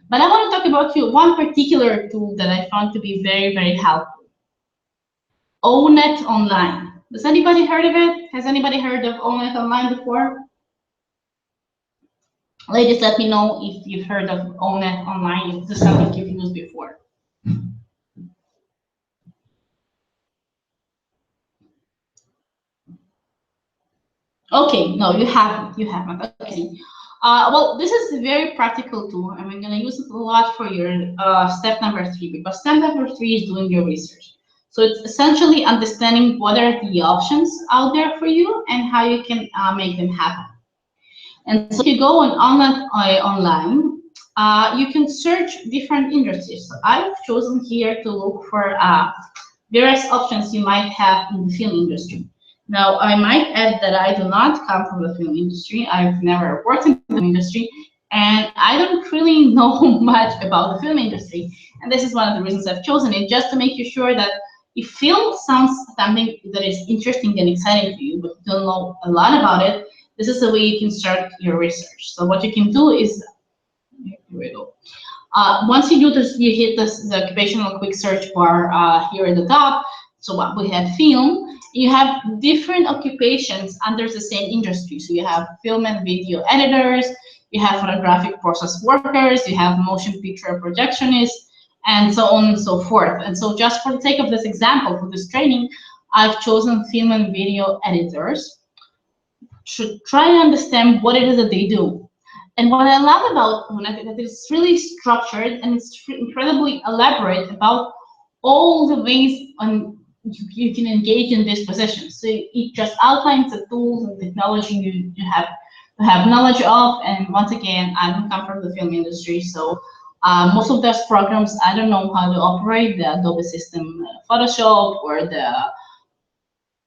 but I want to talk about one particular tool that I found to be very, very helpful. Own It Online. Has anybody heard of it? Has anybody heard of Own It Online before? Ladies, let me know if you've heard of Own It Online, if this is something you've used before. Okay, no, you haven't. You haven't. Okay. Well, this is a very practical tool, and we're going to use it a lot for your step number 3, because step number 3 is doing your research. So it's essentially understanding what are the options out there for you and how you can make them happen. And so if you go on online, you can search different industries. So I've chosen here to look for various options you might have in the film industry. Now, I might add that I do not come from the film industry. I've never worked in the film industry, and I don't really know much about the film industry. And this is one of the reasons I've chosen it, just to make you sure that if film sounds something that is interesting and exciting to you, but you don't know a lot about it, this is the way you can start your research. So what you can do is, here we go. Once you do this, you hit this, the occupational quick search bar here at the top. So what we have film, you have different occupations under the same industry. So you have film and video editors, you have photographic process workers, you have motion picture projectionists, and so on and so forth. And so just for the sake of this example, for this training, I've chosen film and video editors to try to understand what it is that they do. And what I love about UNET is that it's really structured and it's incredibly elaborate about all the ways on you can engage in this position. So it just outlines the tools and technology you have to have knowledge of. And once again, I don't come from the film industry, so most of those programs I don't know how to operate, the Adobe system, Photoshop, or the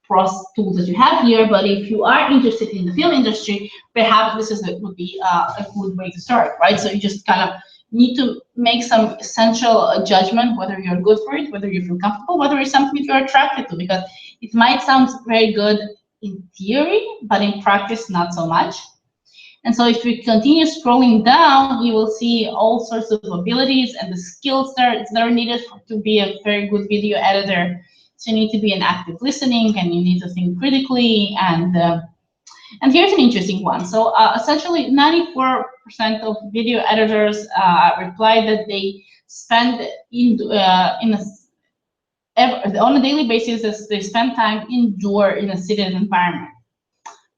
pros tools that you have here. But if you are interested in the film industry, perhaps this is would be a good way to start, right? So you just kind of need to make some essential judgment whether you're good for it, whether you feel comfortable, whether it's something that you're attracted to, because it might sound very good in theory, but in practice not so much. And so if you continue scrolling down, you will see all sorts of abilities and the skills that are needed to be a very good video editor. So you need to be an active listening, and you need to think critically. And here's an interesting one. So essentially 94% of video editors reply that they spend on a daily basis, they spend time indoor in a seated environment.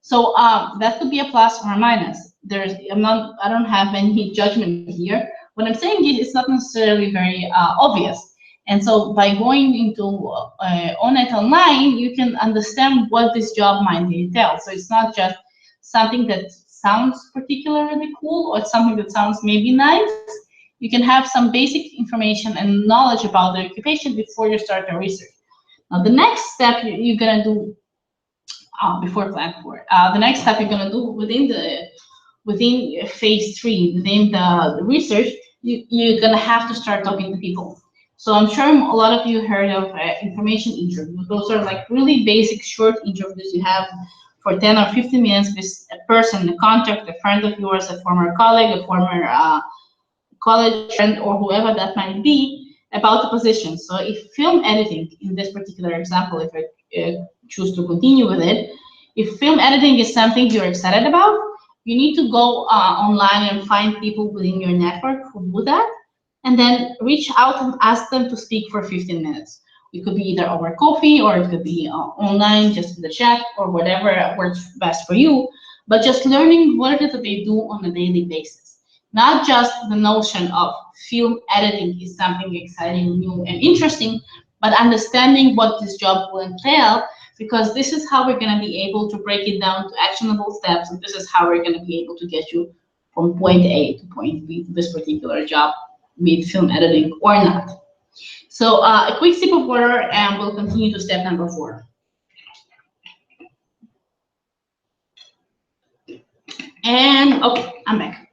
So that could be a plus or a minus. I don't have any judgment here. What I'm saying is it's not necessarily very obvious. And so by going into ONET Online, you can understand what this job might entail. So it's not just something that sounds particularly cool or something that sounds maybe nice. You can have some basic information and knowledge about the occupation before you start your research. Now, the next step you're going to do before plan for it. The next step you're going to do within phase 3, within the research, you're going to have to start talking to people. So I'm sure a lot of you heard of information interviews. Those are like really basic short interviews you have for 10 or 15 minutes with a person, a contact, a friend of yours, a former colleague, a former college friend, or whoever that might be, about the position. So if film editing, in this particular example, if I choose to continue with it, if film editing is something you're excited about, you need to go online and find people within your network who do that, and then reach out and ask them to speak for 15 minutes. It could be either over coffee, or it could be online, just in the chat, or whatever works best for you. But just learning what it is that they do on a daily basis. Not just the notion of film editing is something exciting, new, and interesting, but understanding what this job will entail, because this is how we're going to be able to break it down to actionable steps, and this is how we're going to be able to get you from point A to point B to this particular job, be it film editing or not. So a quick sip of water, and we'll continue to step number 4. And okay, I'm back.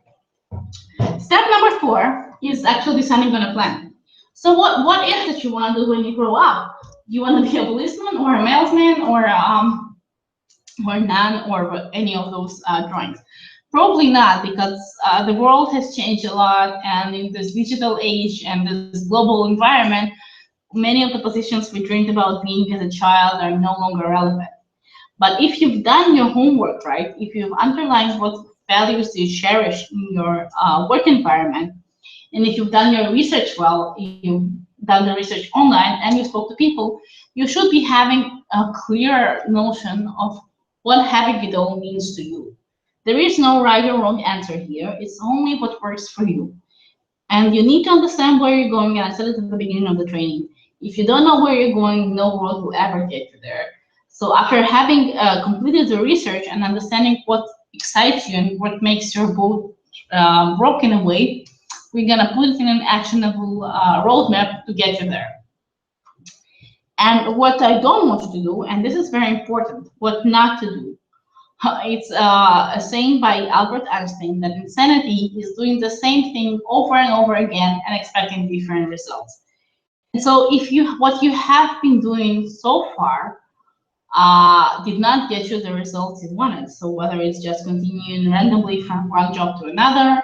Step number 4 is actually deciding on a plan. So what is it you want to do when you grow up? Do you want to be a policeman or a mailman or none, or any of those drawings? Probably not, because the world has changed a lot, and in this digital age and this global environment, many of the positions we dreamed about being as a child are no longer relevant. But if you've done your homework right, if you've underlined what values you cherish in your work environment, and if you've done your research well, you've done the research online, and you spoke to people, you should be having a clear notion of what having it all means to you. There is no right or wrong answer here. It's only what works for you. And you need to understand where you're going, and I said it at the beginning of the training. If you don't know where you're going, no road will ever get you there. So after having completed the research and understanding what excites you and what makes your boat rock in a way, we're going to put it in an actionable roadmap to get you there. And what I don't want you to do, and this is very important, what not to do. It's a saying by Albert Einstein that insanity is doing the same thing over and over again and expecting different results. And so if what you have been doing so far did not get you the results you wanted. So whether it's just continuing randomly from one job to another,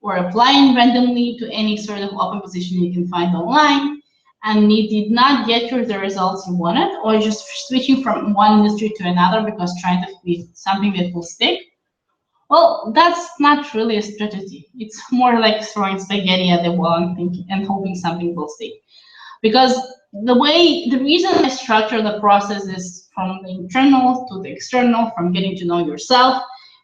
or applying randomly to any sort of open position you can find online, and it did not get you the results you wanted, or just switching from one industry to another because trying to be something that will stick, well, that's not really a strategy. It's more like throwing spaghetti at the wall and thinking and hoping something will stick. Because the reason I structure the process is from the internal to the external, from getting to know yourself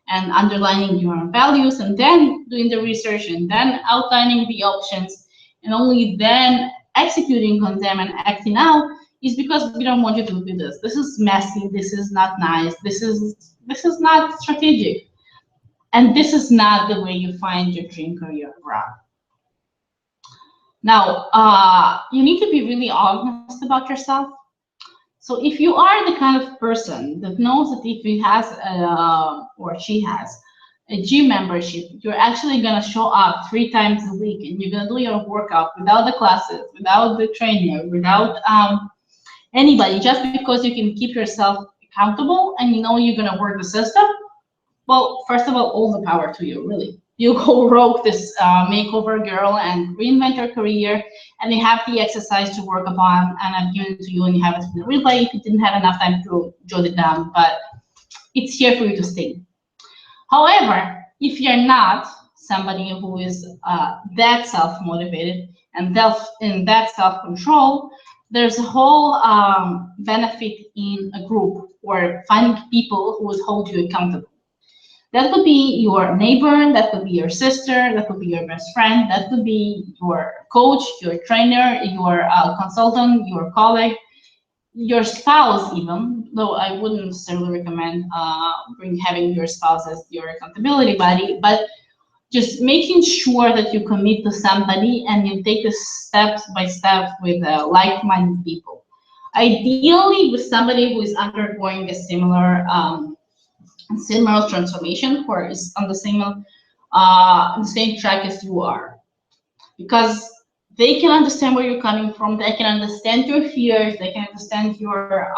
and underlining your values, and then doing the research, and then outlining the options, and only then executing on them and acting out, is because we don't want you to do this. This is messy. This is not nice. This is not strategic, and this is not the way you find your dream career path. Now, you need to be really honest about yourself. So if you are the kind of person that knows that if he has or she has a gym membership, you're actually going to show up 3 times a week and you're going to do your workout without the classes, without the trainer, without anybody, just because you can keep yourself accountable and you know you're going to work the system, well, first of all the power to you, really. You go rogue this makeover girl and reinvent your career, and you have the exercise to work upon, and I've given it to you, and you have it in the replay if you didn't have enough time to jot it down, but it's here for you to stay. However, if you're not somebody who is that self-motivated and that self-control, there's a whole benefit in a group or finding people who will hold you accountable. That could be your neighbor, that could be your sister, that could be your best friend, that could be your coach, your trainer, your consultant, your colleague, your spouse even, though I wouldn't necessarily recommend having your spouse as your accountability buddy, but just making sure that you commit to somebody and you take this step by step with like-minded people. Ideally with somebody who is undergoing a similar transformation, or is on the same track as you are, because they can understand where you're coming from, they can understand your fears, they can understand your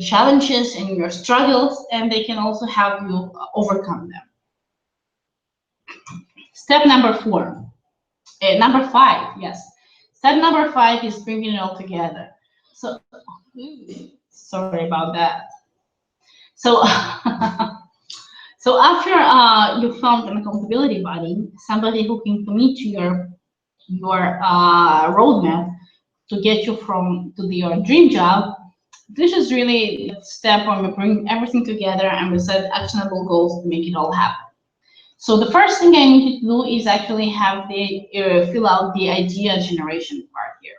challenges and your struggles, and they can also help you overcome them. Step number 5, yes. Step number 5 is bringing it all together. So, sorry about that. So, so after you found an accountability buddy, somebody who can commit to your roadmap to get you to your dream job, this is really the step where we bring everything together and we set actionable goals to make it all happen. So the first thing I need to do is actually have fill out the idea generation part here.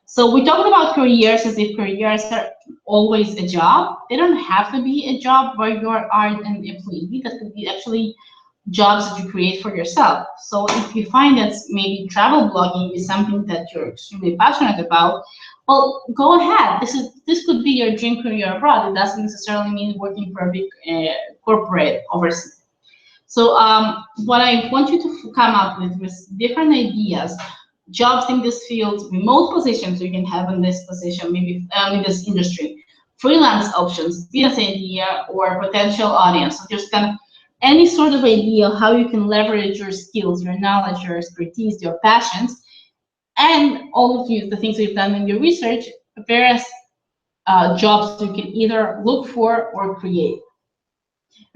So we talked about careers as if careers are always a job. They don't have to be a job where you are an employee. That could be actually jobs that you create for yourself. So if you find that maybe travel blogging is something that you're extremely passionate about, well, go ahead. This could be your dream career abroad. It doesn't necessarily mean working for a big corporate overseas. So what I want you to come up with is different ideas, jobs in this field, remote positions you can have in this position, maybe in this industry, freelance options, business idea, or potential audience. So just kind of any sort of idea how you can leverage your skills, your knowledge, your expertise, your passions, and all of the things you've done in your research, various jobs you can either look for or create.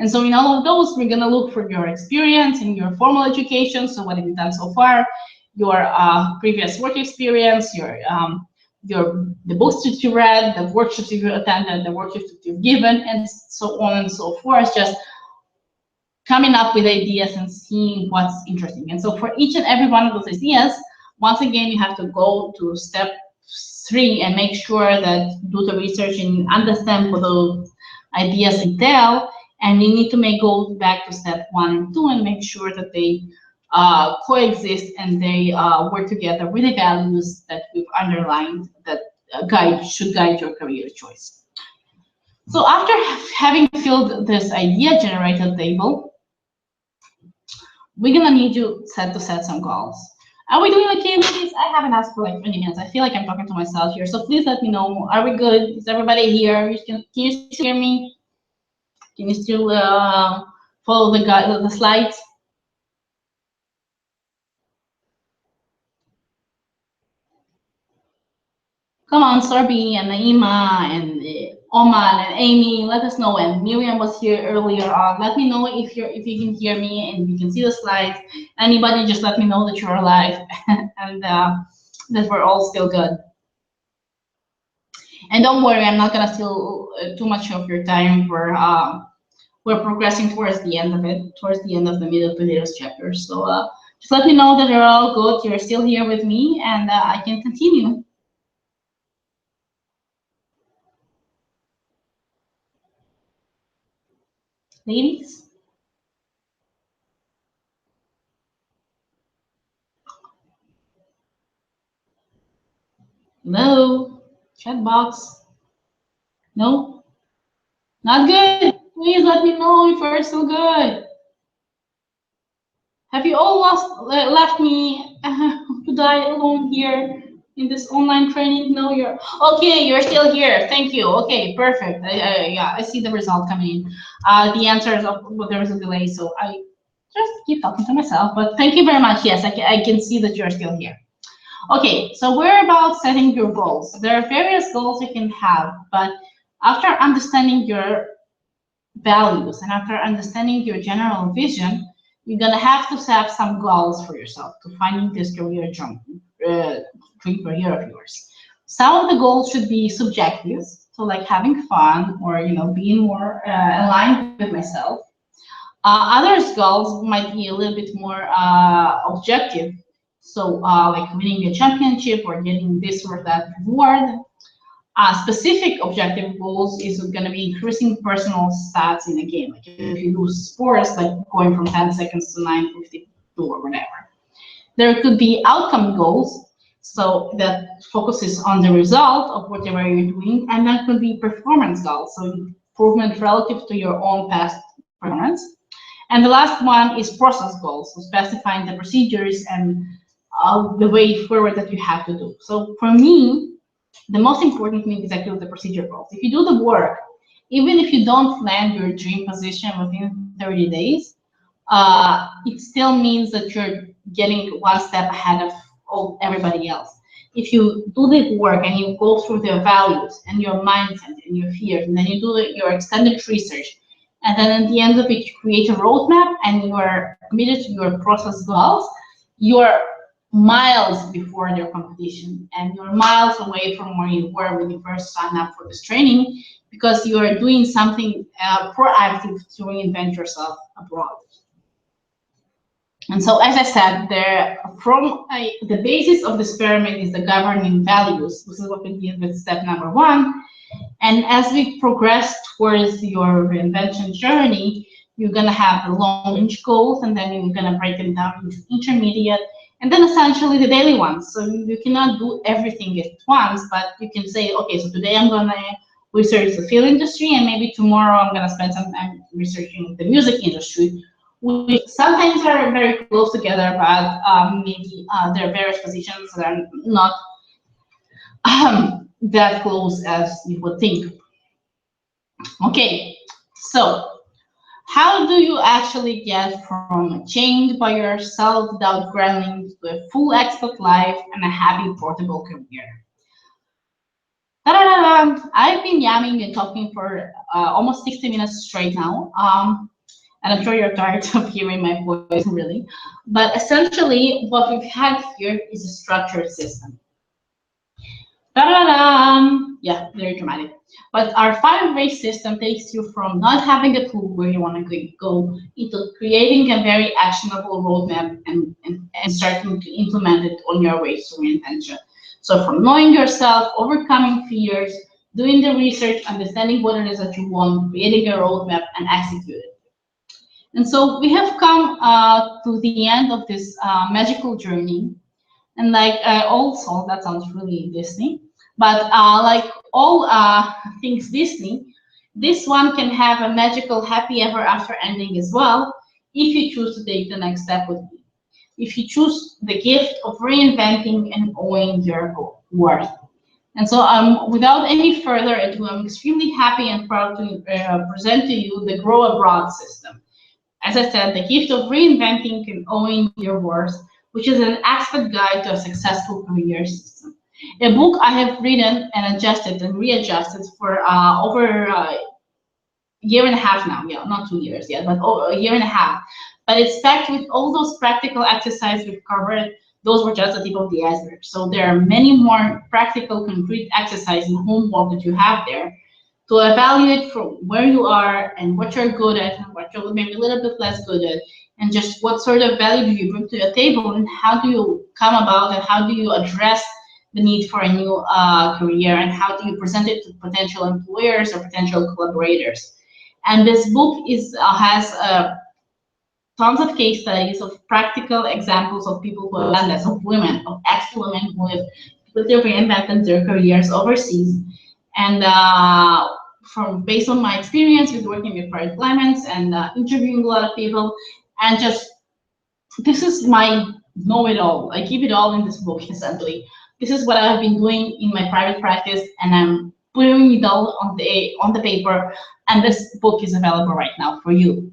And so in all of those, we're going to look for your experience in your formal education. So what have you done so far? Your previous work experience, the books that you read, the workshops you attended, the workshops that you've given, and so on and so forth. Just coming up with ideas and seeing what's interesting. And so for each and every one of those ideas, once again, you have to go to step 3 and make sure that do the research and understand what those ideas entail. And you need to go back to step 1 and 2 and make sure that they coexist and they work together with the values that we've underlined that should guide your career choice. So after having filled this idea generator table, we're gonna need you to set some goals. Are we doing okay with this? I haven't asked for like 20 minutes. I feel like I'm talking to myself here. So please let me know. Are we good? Is everybody here? Can you still hear me? Can you still follow the slides? Come on, Sorbi and Naima and Oman and Amy, let us know. And Miriam was here earlier on. Let me know if you can hear me and you can see the slides. Anybody, just let me know that you're alive and that we're all still good. And don't worry, I'm not gonna steal too much of your time. We're progressing towards the end of it, towards the end of the middle potatoes chapter. So just let me know that you're all good. You're still here with me, and I can continue. Ladies, hello, chat box. No, not good. Please let me know if you're still good. Have you all left me to die alone here in this online training? No, you're okay. You're still here. Thank you. Okay, perfect. Yeah, I see the result coming in. The answers of well, there was a delay, so I just keep talking to myself. But thank you very much. Yes, I can see that you're still here. Okay, so we're about setting your goals. There are various goals you can have, but after understanding your values and after understanding your general vision, you're gonna have to set some goals for yourself to finding this dream career of yours. Some of the goals should be subjective, so like having fun or being more aligned with myself. Others goals might be a little bit more objective, so like winning a championship or getting this or that reward. Specific objective goals is going to be increasing personal stats in a game. Like if you do sports, like going from 10 seconds to 9:52 or whatever. There could be outcome goals, so that focuses on the result of whatever you're doing, and that could be performance goals, so improvement relative to your own past performance. And the last one is process goals, so specifying the procedures and the way forward that you have to do. So for me, the most important thing is actually the procedure goals. If you do the work, even if you don't land your dream position within 30 days, it still means that you're getting one step ahead of everybody else. If you do the work and you go through their values and your mindset and your fears, and then you do your extended research, and then at the end of it, you create a roadmap and you are committed to your process goals, you're miles before their competition and you're miles away from where you were when you first signed up for this training because you are doing something proactive to reinvent yourself abroad. And so, as I said, the basis of this pyramid is the governing values. This is what we did with step number 1. And as we progress towards your reinvention journey, you're going to have the long-range goals, and then you're going to break them down into intermediate, and then essentially the daily ones. So you cannot do everything at once, but you can say, okay, so today I'm going to research the film industry, and maybe tomorrow I'm going to spend some time researching the music industry. We sometimes are very close together, but maybe there are various positions that are not that close as you would think. Okay, so how do you actually get from chained by your self-doubt gremlins to a full expert life and a happy portable career? Ta-da-da-da! I've been yamming and talking for almost 60 minutes straight now. And I'm sure you're tired of hearing my voice, really. But essentially, what we've had here is a structured system. Yeah, very dramatic. But our 5-way system takes you from not having a clue where you want to go into creating a very actionable roadmap and starting to implement it on your way to reinvention. So from knowing yourself, overcoming fears, doing the research, understanding what it is that you want, creating a roadmap, and execute it. And so we have come to the end of this magical journey. And like also, that sounds really Disney. But like all things Disney, this one can have a magical happy ever after ending as well if you choose to take the next step with me. if you choose the gift of reinventing and owning your worth. And so without any further ado, I'm extremely happy and proud to present to you the Grow Abroad system. As I said, the gift of reinventing and owning your worth, which is an expert guide to a successful career system. A book I have written and adjusted and readjusted for over a year and a half now. Yeah, not 2 years yet, but a year and a half. But it's packed with all those practical exercises we've covered. Those were just the tip of the iceberg. So there are many more practical, concrete exercises and homework that you have there to evaluate from where you are and what you're good at and what you're maybe a little bit less good at, and just what sort of value do you bring to the table, and how do you come about and how do you address the need for a new career, and how do you present it to potential employers or potential collaborators. And this book has tons of case studies of practical examples of people who have done this, of women, of ex-women who have completely reinvented their careers overseas. And from based on my experience with working with private clients and interviewing a lot of people, and just this is my know-it-all. I keep it all in this book essentially. This is what I've been doing in my private practice, and I'm putting it all on the paper. And this book is available right now for you.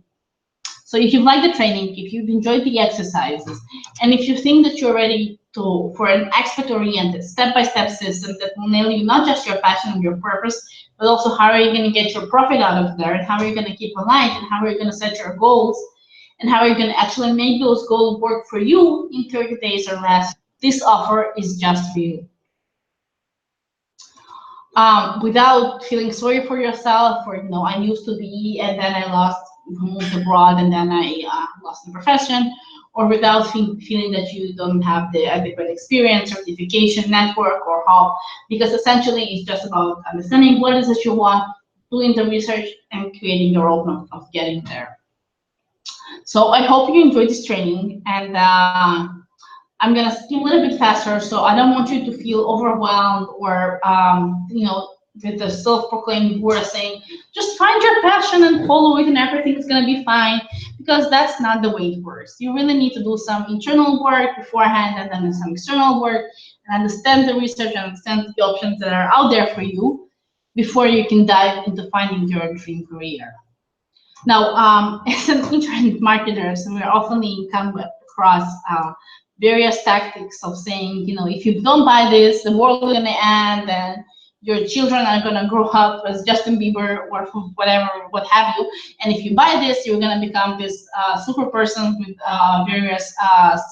So if you've liked the training, if you've enjoyed the exercises, and if you think that you're ready for an expert-oriented, step-by-step system that will nail you not just your passion and your purpose, but also how are you going to get your profit out of there, and how are you going to keep aligned, and how are you going to set your goals, and how are you going to actually make those goals work for you in 30 days or less, this offer is just for you. Without feeling sorry for yourself, or I used to be and then I moved abroad and then I lost the profession, or without feeling that you don't have the adequate experience, certification, network, or help, because essentially it's just about understanding what is it you want, doing the research, and creating your roadmap of getting there. So I hope you enjoyed this training, and I'm gonna skim a little bit faster, so I don't want you to feel overwhelmed or with the self-proclaimed word saying, just find your passion and follow it and everything's gonna be fine, because that's not the way it works. You really need to do some internal work beforehand, and then some external work, and understand the research and understand the options that are out there for you before you can dive into finding your dream career. Now, as an internet marketer, so we're often come across various tactics of saying, if you don't buy this, the world is going to end, and your children are going to grow up as Justin Bieber or whatever, what have you. And if you buy this, you're going to become this super person with various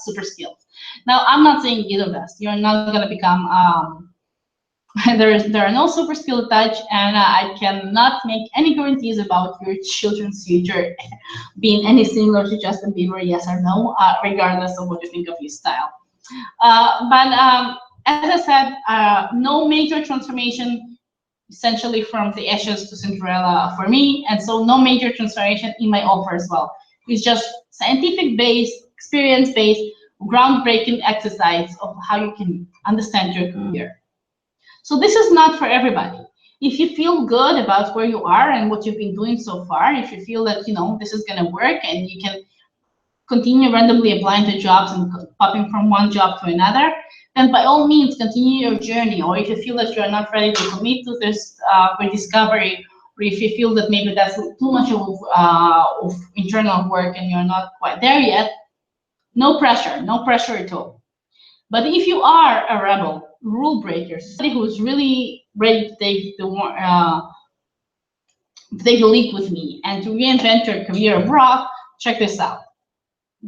super skills. Now, I'm not saying either of us. You're not going to become there are no super skill attached, and I cannot make any guarantees about your children's future being any similar to Justin Bieber, yes or no, regardless of what you think of his style. But as I said, no major transformation essentially from the ashes to Cinderella for me, and so no major transformation in my offer as well. It's just scientific-based, experience-based, groundbreaking exercise of how you can understand your career. So this is not for everybody. If you feel good about where you are and what you've been doing so far, if you feel that this is going to work and you can continue randomly applying to jobs and popping from one job to another, then by all means continue your journey. Or if you feel that you're not ready to commit to this rediscovery, or if you feel that maybe that's too much of internal work and you're not quite there yet, no pressure at all. But if you are a rebel, rule breaker, somebody who's really ready to take the leap with me and to reinvent your career abroad, check this out.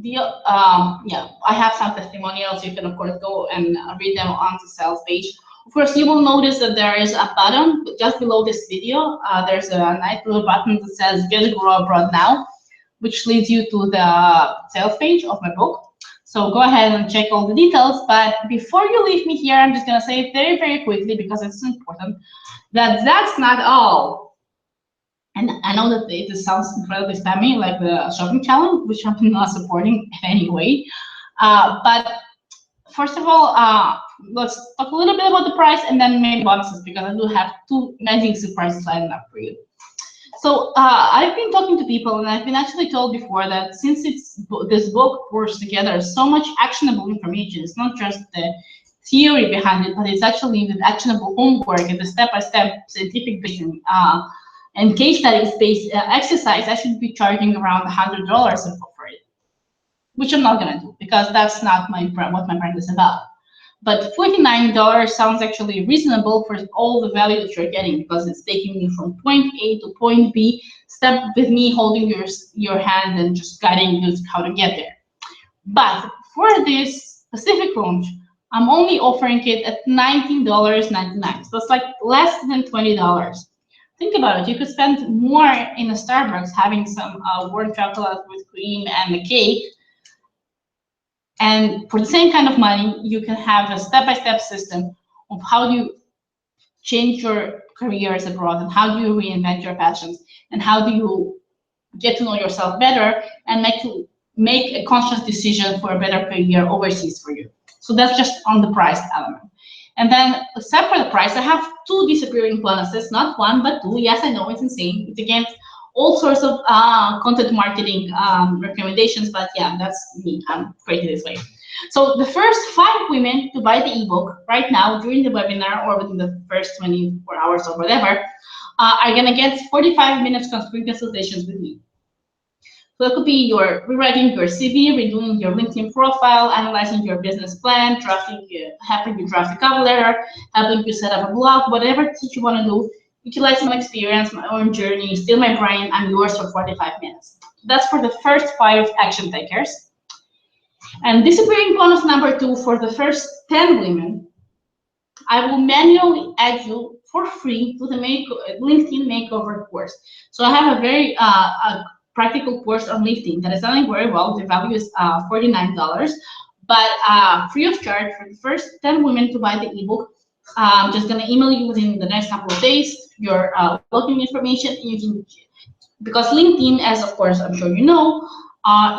I have some testimonials. You can of course go and read them on the sales page. Of course, you will notice that there is a button just below this video. There's a nice little button that says "Get Grow Abroad Now," which leads you to the sales page of my book. So go ahead and check all the details. But before you leave me here, I'm just going to say very, very quickly, because it's important, that that's not all. And I know that it sounds incredibly spammy, like the shopping challenge, which I'm not supporting in any way. But first of all, let's talk a little bit about the price and then maybe bonuses, because I do have two amazing surprises lined up for you. I've been talking to people, and I've been actually told before that since this book pours together so much actionable information, it's not just the theory behind it, but it's actually the actionable homework and the step-by-step scientific based and case studies based exercise. I should be charging around $100 for it, which I'm not gonna do because that's not what my brand is about. But $49 sounds actually reasonable for all the value that you're getting because it's taking you from point A to point B, step with me holding your hand and just guiding you how to get there. But for this specific launch, I'm only offering it at $19.99. So it's like less than $20. Think about it. You could spend more in a Starbucks having some warm chocolate with cream and a cake. And for the same kind of money, you can have a step-by-step system of how do you change your careers abroad and how do you reinvent your passions and how do you get to know yourself better and make a conscious decision for a better career overseas for you. So that's just on the price element. And then except for the price, I have two disappearing bonuses, not one, but two. Yes, I know it's insane. It's against all sorts of content marketing recommendations, but yeah, that's me. I'm created this way. So the first 5 women to buy the ebook right now during the webinar or within the first 24 hours or whatever are gonna get 45 minutes screen consultations with me. So it could be your rewriting your CV, redoing your LinkedIn profile, analyzing your business plan, helping you draft a cover letter, helping you set up a blog, whatever it is you want to do. Utilizing my experience, my own journey, steal my brain, I'm yours for 45 minutes. That's for the first 5 action takers. And disappearing bonus number 2 for the first 10 women, I will manually add you for free to the LinkedIn makeover course. So I have a very practical course on LinkedIn that is selling very well. The value is $49, but free of charge for the first 10 women to buy the ebook. I'm just gonna email you within the next couple of days your login information. And you can, because LinkedIn, as of course I'm sure you know,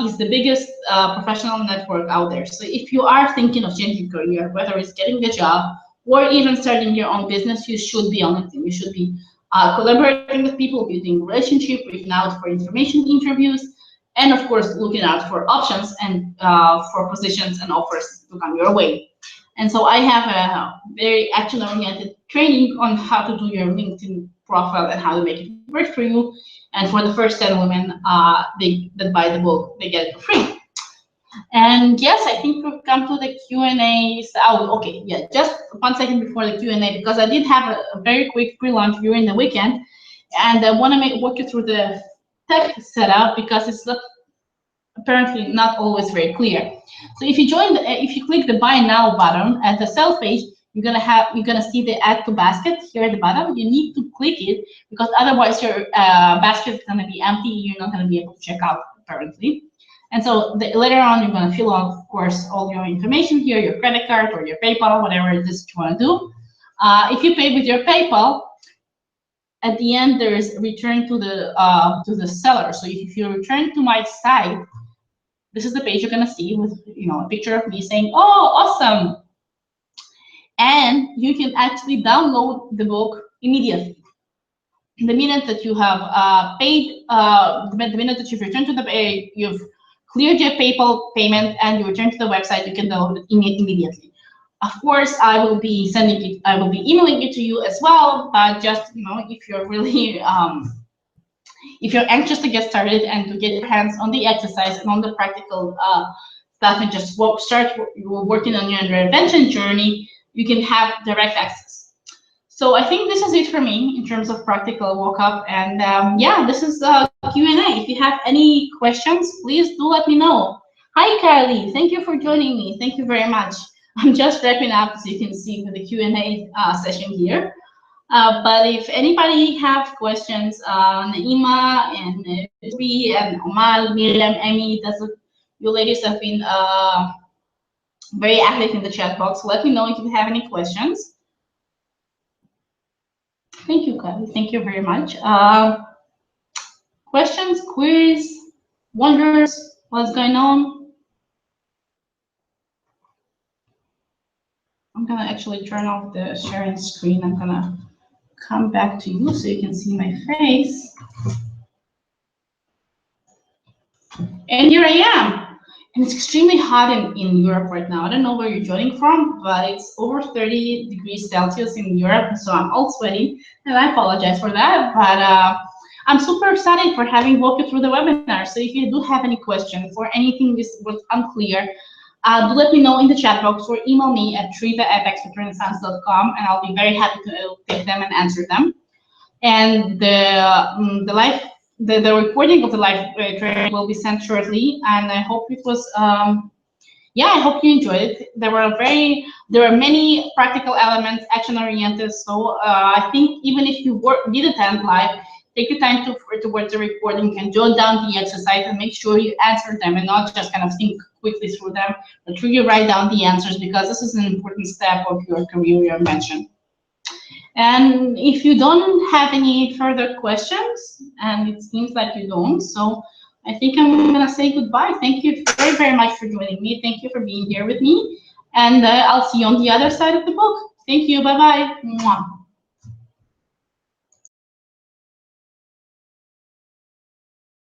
is the biggest professional network out there. So if you are thinking of changing career, whether it's getting a job or even starting your own business, you should be on LinkedIn. You should be collaborating with people, building relationship, reaching out for information interviews, and of course, looking out for options and for positions and offers to come your way. And so I have a very action-oriented training on how to do your LinkedIn profile and how to make it work for you. And for the first 10 women that buy the book, they get it for free. And yes, I think we've come to the Q&A. Oh, okay, yeah, just 1 second before the Q&A, because I did have a very quick pre-launch during the weekend, and I want to walk you through the tech setup because it's apparently not always very clear. So if you if you click the Buy Now button at the sales page, you're gonna see the Add to Basket here at the bottom. You need to click it because otherwise your basket is gonna be empty. You're not gonna be able to check out apparently. And so later on, you're going to fill out, of course, all your information here, your credit card or your PayPal, whatever it is you want to do. If you pay with your PayPal, at the end there is return to the seller. So if you return to my site, this is the page you're going to see with a picture of me saying, "Oh, awesome!" And you can actually download the book immediately. The minute that you have paid, the minute that you've returned to the pay, you've cleared your PayPal payment and you return to the website, you can download it immediately. Of course, I will be emailing it to you as well, but just, if you're really, if you're anxious to get started and to get your hands on the exercise and on the practical stuff and just start working on your reinvention journey, you can have direct access. So I think this is it for me in terms of practical walk-up. And yeah, this is Q&A. If you have any questions, please do let me know. Hi, Kylie. Thank you for joining me. Thank you very much. I'm just wrapping up, as you can see, with the Q&A session here. But if anybody have questions, Naima and Ruby and Omal, Miriam, Emmy, you ladies have been very active in the chat box. Let me know if you have any questions. Thank you, Kylie. Thank you very much. Questions, queries, wonders, what's going on? I'm gonna actually turn off the sharing screen. I'm gonna come back to you so you can see my face. And here I am. And it's extremely hot in Europe right now. I don't know where you're joining from, but it's over 30 degrees Celsius in Europe, so I'm all sweaty, and I apologize for that. But I'm super excited for having walked you through the webinar. So if you do have any questions or anything this was unclear, do let me know in the chat box or email me at trita@expertrenaissance.com, and I'll be very happy to take them and answer them. And the recording of the live training will be sent shortly, and I hope it was yeah, I hope you enjoyed it. There were many practical elements, action oriented. So I think even if you did attend live, take the time to watch the recording and jot down the exercise and make sure you answer them and not just kind of think quickly through them, but truly write down the answers, because this is an important step of your career invention. And if you don't have any further questions, and it seems like you don't, so I think I'm gonna say goodbye. Thank you very, very much for joining me. Thank you for being here with me. And I'll see you on the other side of the book. Thank you, bye-bye.